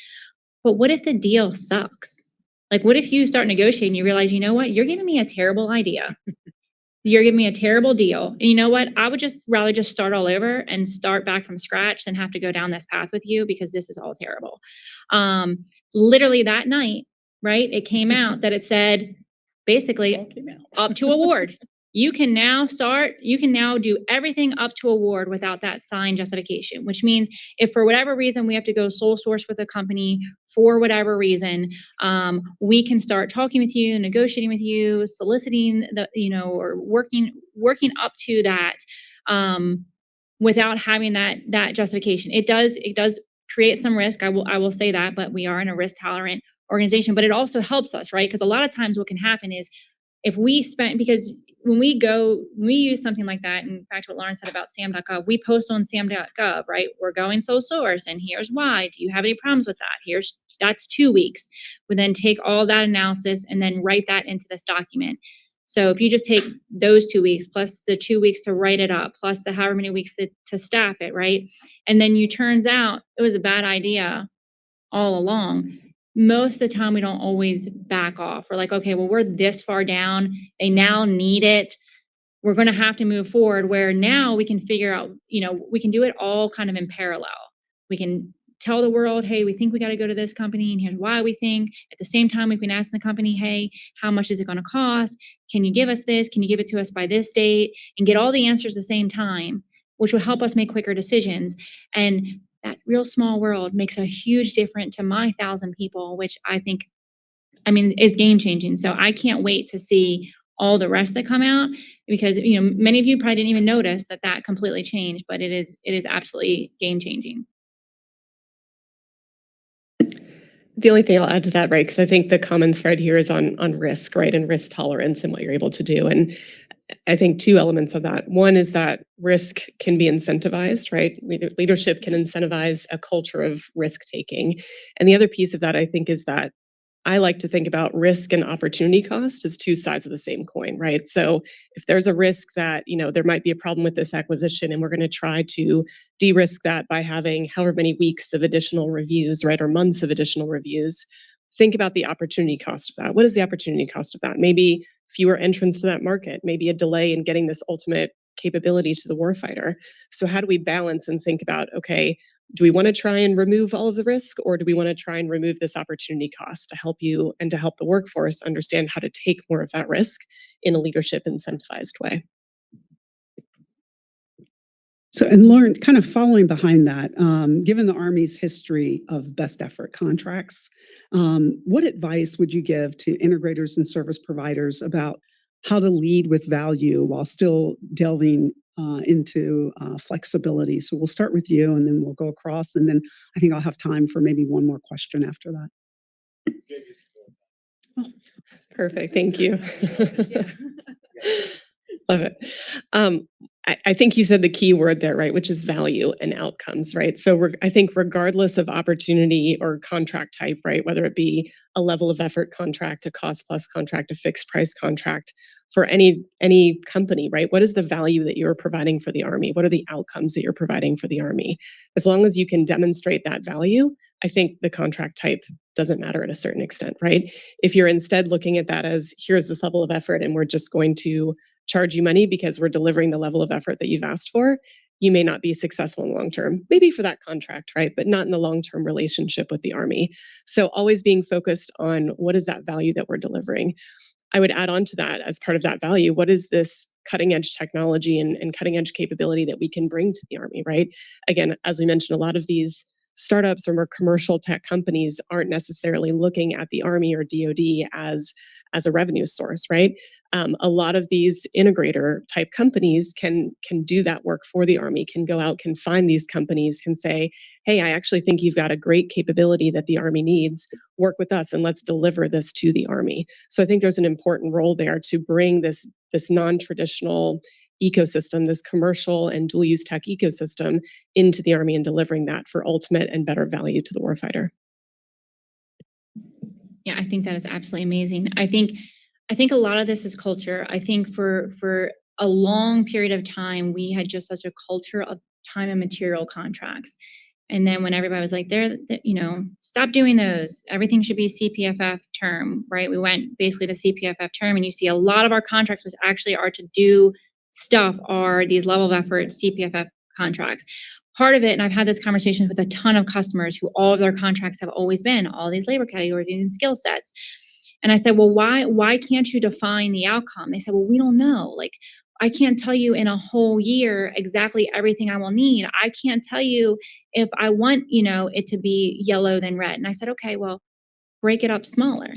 D: But what if the deal sucks? Like, what if you start negotiating and you realize, you know what, you're giving me a terrible idea. You're giving me a terrible deal. And you know what? I would just rather just start all over and start back from scratch than have to go down this path with you because this is all terrible. Literally that night, right? It came out that it said basically up to award. You can now do everything up to award without that signed justification, which means if for whatever reason we have to go sole source with a company for whatever reason, we can start talking with you, negotiating with you, soliciting or working up to that without having that justification. It does create some risk. I will say that, but we are in a risk tolerant organization, but it also helps us, right? Because a lot of times what can happen is if we because when we use something like that, and back to what Lauren said about SAM.gov, we post on SAM.gov, right? We're going sole source, and here's why. Do you have any problems with that? That's 2 weeks. We then take all that analysis and then write that into this document. So if you just take those 2 weeks, plus the 2 weeks to write it up, plus the however many weeks to staff it, right? And then turns out it was a bad idea all along. Most of the time we don't always back off. We're like, okay, well, we're this far down. They now need it. We're going to have to move forward, where now we can figure out, we can do it all kind of in parallel. We can tell the world, hey, we think we got to go to this company and here's why we think. At the same time, we can ask the company, hey, how much is it going to cost? Can you give us this? Can you give it to us by this date? And get all the answers at the same time, which will help us make quicker decisions. And that real small world makes a huge difference to my 1,000 people, which I think, is game changing. So I can't wait to see all the rest that come out, because, many of you probably didn't even notice that completely changed, but it is absolutely game changing.
E: The only thing I'll add to that, right, because I think the common thread here is on risk, right, and risk tolerance and what you're able to do. And I think 2 elements of that. One is that risk can be incentivized, right? Leadership can incentivize a culture of risk taking. And the other piece of that, I think, is that I like to think about risk and opportunity cost as 2 sides of the same coin, right? So if there's a risk that, there might be a problem with this acquisition, and we're going to try to de-risk that by having however many weeks of additional reviews, right, or months of additional reviews, think about the opportunity cost of that. What is the opportunity cost of that? Maybe fewer entrants to that market, maybe a delay in getting this ultimate capability to the warfighter. So how do we balance and think about, okay, do we want to try and remove all of the risk, or do we want to try and remove this opportunity cost to help you and to help the workforce understand how to take more of that risk in a leadership incentivized way?
B: So, and Lauren, kind of following behind that, given the Army's history of best effort contracts, what advice would you give to integrators and service providers about how to lead with value while still delving into flexibility? So we'll start with you and then we'll go across, and then I think I'll have time for maybe one more question after that.
E: Perfect. Thank you. Love it. I think you said the key word there, right? Which is value and outcomes, right? So I think regardless of opportunity or contract type, right? Whether it be a level of effort contract, a cost plus contract, a fixed price contract, for any company, right? What is the value that you're providing for the Army? What are the outcomes that you're providing for the Army? As long as you can demonstrate that value, I think the contract type doesn't matter at a certain extent, right? If you're instead looking at that as, here's this level of effort and we're just going to charge you money because we're delivering the level of effort that you've asked for, you may not be successful in the long term. Maybe for that contract, right? But not in the long-term relationship with the Army. So always being focused on what is that value that we're delivering. I would add on to that, as part of that value, what is this cutting edge technology and cutting edge capability that we can bring to the Army, right? Again, as we mentioned, a lot of these startups or more commercial tech companies aren't necessarily looking at the Army or DoD as a revenue source, right? A lot of these integrator type companies can do that work for the Army, can go out, can find these companies, can say, hey, I actually think you've got a great capability that the Army needs. Work with us and let's deliver this to the Army. So I think there's an important role there to bring this non-traditional ecosystem, this commercial and dual use tech ecosystem into the Army and delivering that for ultimate and better value to the warfighter.
D: Yeah, I think that is absolutely amazing. I think a lot of this is culture. I think for a long period of time, we had just such a culture of time and material contracts. And then when everybody was like, stop doing those. Everything should be CPFF term, right? We went basically to CPFF term, and you see a lot of our contracts, which actually are to do stuff, are these level of effort CPFF contracts. Part of it, and I've had this conversation with a ton of customers who all of their contracts have always been all these labor categories and skill sets. And I said, well, why can't you define the outcome? They said, well, we don't know. Like, I can't tell you in a whole year exactly everything I will need. I can't tell you if I want, it to be yellow than red. And I said, okay, well, break it up smaller.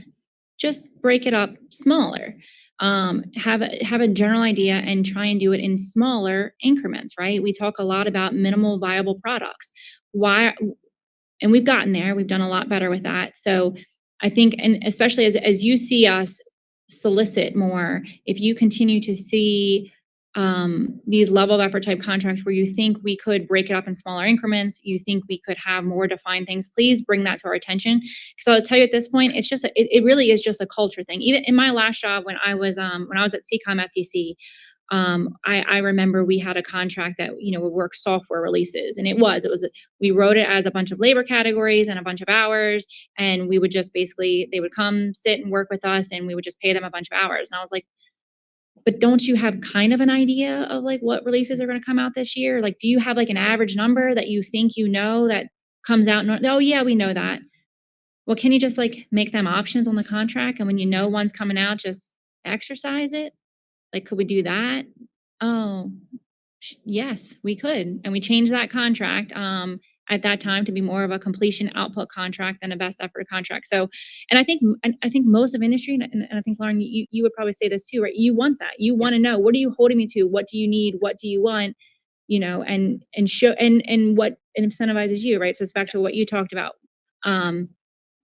D: Just break it up smaller. Have a general idea and try and do it in smaller increments, right? We talk a lot about minimal viable products. And we've gotten there. We've done a lot better with that. So I think, and especially as you see us solicit more, if you continue to see these level of effort type contracts where you think we could break it up in smaller increments, you think we could have more defined things, please bring that to our attention. Because I'll tell you at this point, it's just it really is just a culture thing. Even in my last job, when I was at CCOM SEC, I remember we had a contract that would work software releases, and it was we wrote it as a bunch of labor categories and a bunch of hours, and we would just basically, they would come sit and work with us, and we would just pay them a bunch of hours. And I was like, but don't you have kind of an idea of like what releases are going to come out this year? Like, do you have like an average number that you think that comes out? Oh yeah, we know that. Well, can you just like make them options on the contract, and when one's coming out, just exercise it? Like, could we do that? Oh, yes, we could. And we changed that contract at that time to be more of a completion output contract than a best effort contract. So, and I think most of industry, and I think, Lauren, you would probably say this too, right? You want that. You want to know, what are you holding me to? What do you need? What do you want? And show, and what incentivizes you, right? So it's back to what you talked about.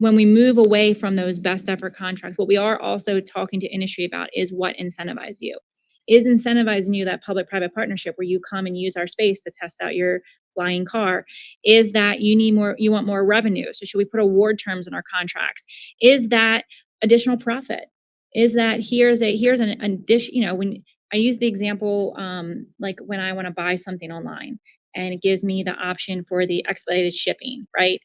D: When we move away from those best effort contracts, what we are also talking to industry about is what incentivizes you. Is incentivizing you that public-private partnership where you come and use our space to test out your flying car? Is that you want more revenue? So should we put award terms in our contracts? Is that additional profit? Is that here's an addition, when I use the example, like when I want to buy something online and it gives me the option for the expedited shipping, right?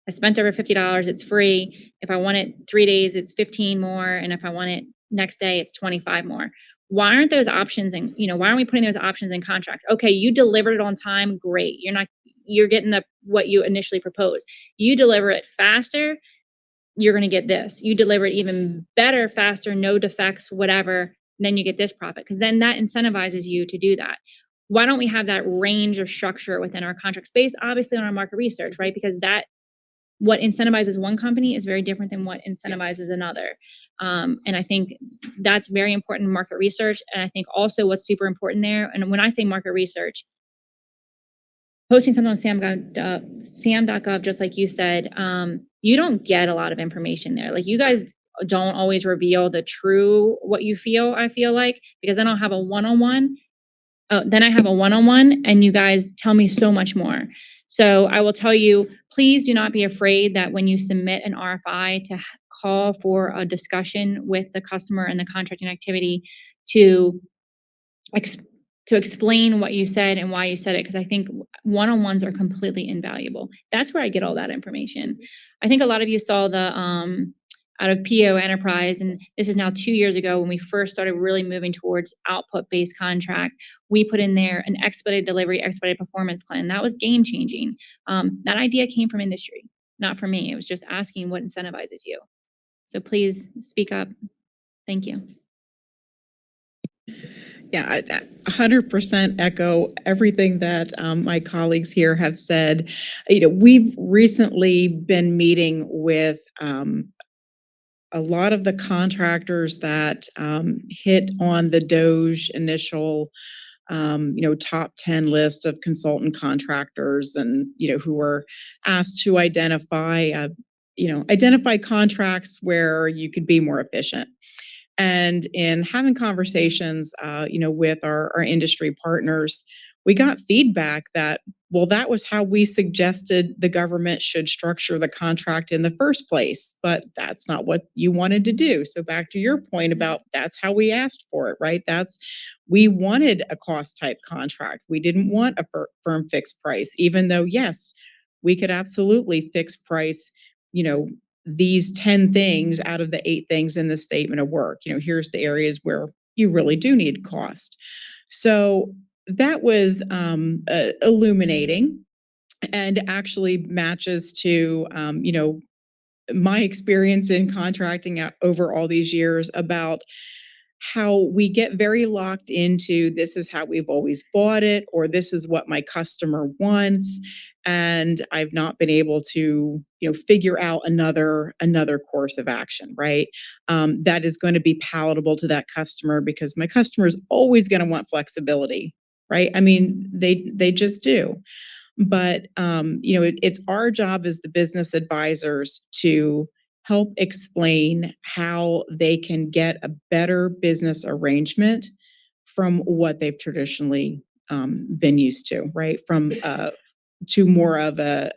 D: I spent over $50, it's free. If I want it 3 days, it's 15 more. And if I want it next day, it's 25 more. Why aren't those options why aren't we putting those options in contracts? Okay, you delivered it on time, great. You're getting what you initially proposed. You deliver it faster, you're going to get this. You deliver it even better, faster, no defects, whatever, then you get this profit, because then that incentivizes you to do that. why don't we have that range of structure within our contracts based obviously on our market research, right? Because that what incentivizes one company is very different than what incentivizes another. And I think that's very important in market research. And I think also what's super important there, and when I say market research, posting something on SAM.gov, just like you said, you don't get a lot of information there. Like you guys don't always reveal the true what you feel, I feel like, because I don't have a one-on-one. Then I have a one-on-one and you guys tell me so much more. So I will tell you, please do not be afraid that when you submit an RFI to call for a discussion with the customer and the contracting activity to explain what you said and why you said it, because I think one-on-ones are completely invaluable. That's where I get all that information. I think a lot of you saw the out of PO Enterprise, and this is now 2 years ago when we first started really moving towards output-based contract, we put in there an expedited delivery, expedited performance plan. That was game-changing. That idea came from industry, not from me. It was just asking what incentivizes you. So please speak up. Thank you.
C: Yeah, I 100% echo everything that my colleagues here have said. You know, we've recently been meeting with a lot of the contractors that hit on the DOGE initial, top 10 list of consultant contractors, and who were asked to identify contracts where you could be more efficient. And in having conversations, with our industry partners, we got feedback that, well, that was how we suggested the government should structure the contract in the first place, but that's not what you wanted to do. So back to your point about that's how we asked for it, right? We wanted a cost type contract. We didn't want a firm fixed price, even though, yes, we could absolutely fix price, these 10 things out of the 8 things in the statement of work. Here's the areas where you really do need cost. So that was illuminating, and actually matches to, my experience in contracting over all these years about how we get very locked into this is how we've always bought it, or this is what my customer wants. And I've not been able to, figure out another course of action, right? That is going to be palatable to that customer, because my customer is always going to want flexibility, right? I mean, they just do. But, it's our job as the business advisors to help explain how they can get a better business arrangement from what they've traditionally been used to, right? From to more of a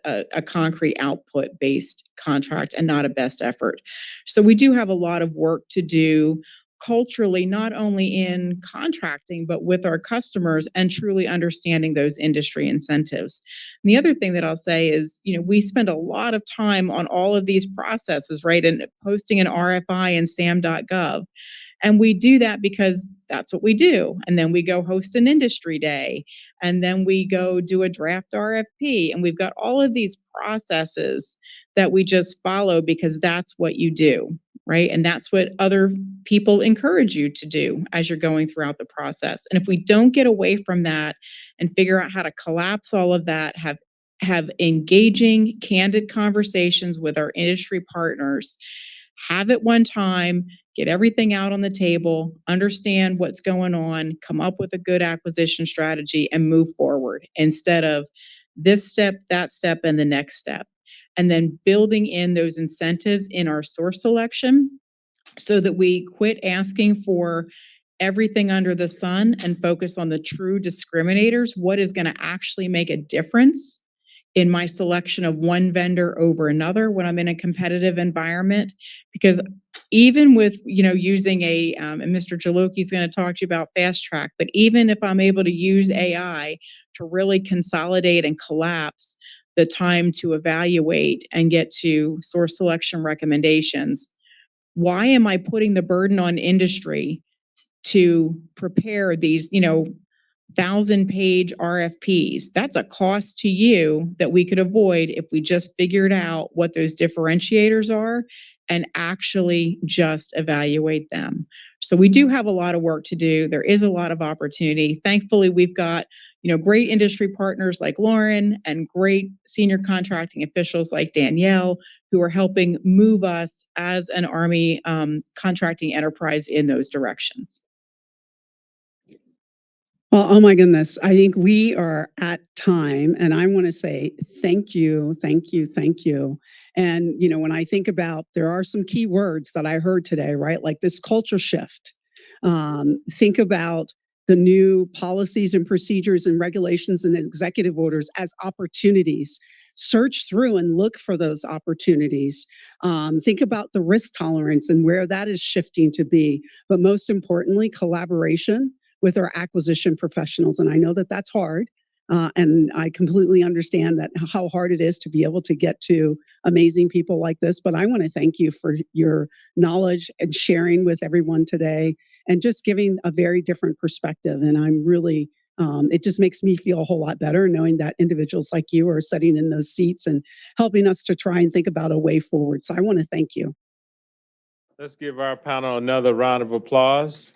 C: concrete output-based contract and not a best effort. So we do have a lot of work to do culturally, not only in contracting, but with our customers, and truly understanding those industry incentives. And the other thing that I'll say is, we spend a lot of time on all of these processes, right? And posting an RFI in SAM.gov. And we do that because that's what we do. And then we go host an industry day, and then we go do a draft RFP. And we've got all of these processes that we just follow because that's what you do, right? And that's what other people encourage you to do as you're going throughout the process. And if we don't get away from that and figure out how to collapse all of that, have engaging, candid conversations with our industry partners, have it one time, get everything out on the table, understand what's going on, come up with a good acquisition strategy, and move forward instead of this step, that step, and the next step. And then building in those incentives in our source selection so that we quit asking for everything under the sun and focus on the true discriminators. What is going to actually make a difference in my selection of one vendor over another when I'm in a competitive environment? Because even with, using and Mr. Jalocki is going to talk to you about Fast Track, but even if I'm able to use AI to really consolidate and collapse the time to evaluate and get to source selection recommendations, why am I putting the burden on industry to prepare these, 1,000-page RFPs? That's a cost to you that we could avoid if we just figured out what those differentiators are and actually just evaluate them. So we do have a lot of work to do. There is a lot of opportunity. Thankfully, we've got, great industry partners like Lauren and great senior contracting officials like Danielle who are helping move us as an Army contracting enterprise in those directions.
B: Well, oh my goodness, I think we are at time, and I want to say thank you, thank you, thank you. And, when I think about, there are some key words that I heard today, right? Like this culture shift. Think about the new policies and procedures and regulations and executive orders as opportunities. Search through and look for those opportunities. Think about the risk tolerance and where that is shifting to be. But most importantly, collaboration with our acquisition professionals. And I know that that's hard. And I completely understand that how hard it is to be able to get to amazing people like this. But I want to thank you for your knowledge and sharing with everyone today and just giving a very different perspective. And I'm really, it just makes me feel a whole lot better knowing that individuals like you are sitting in those seats and helping us to try and think about a way forward. So I want to thank you.
A: Let's give our panel another round of applause.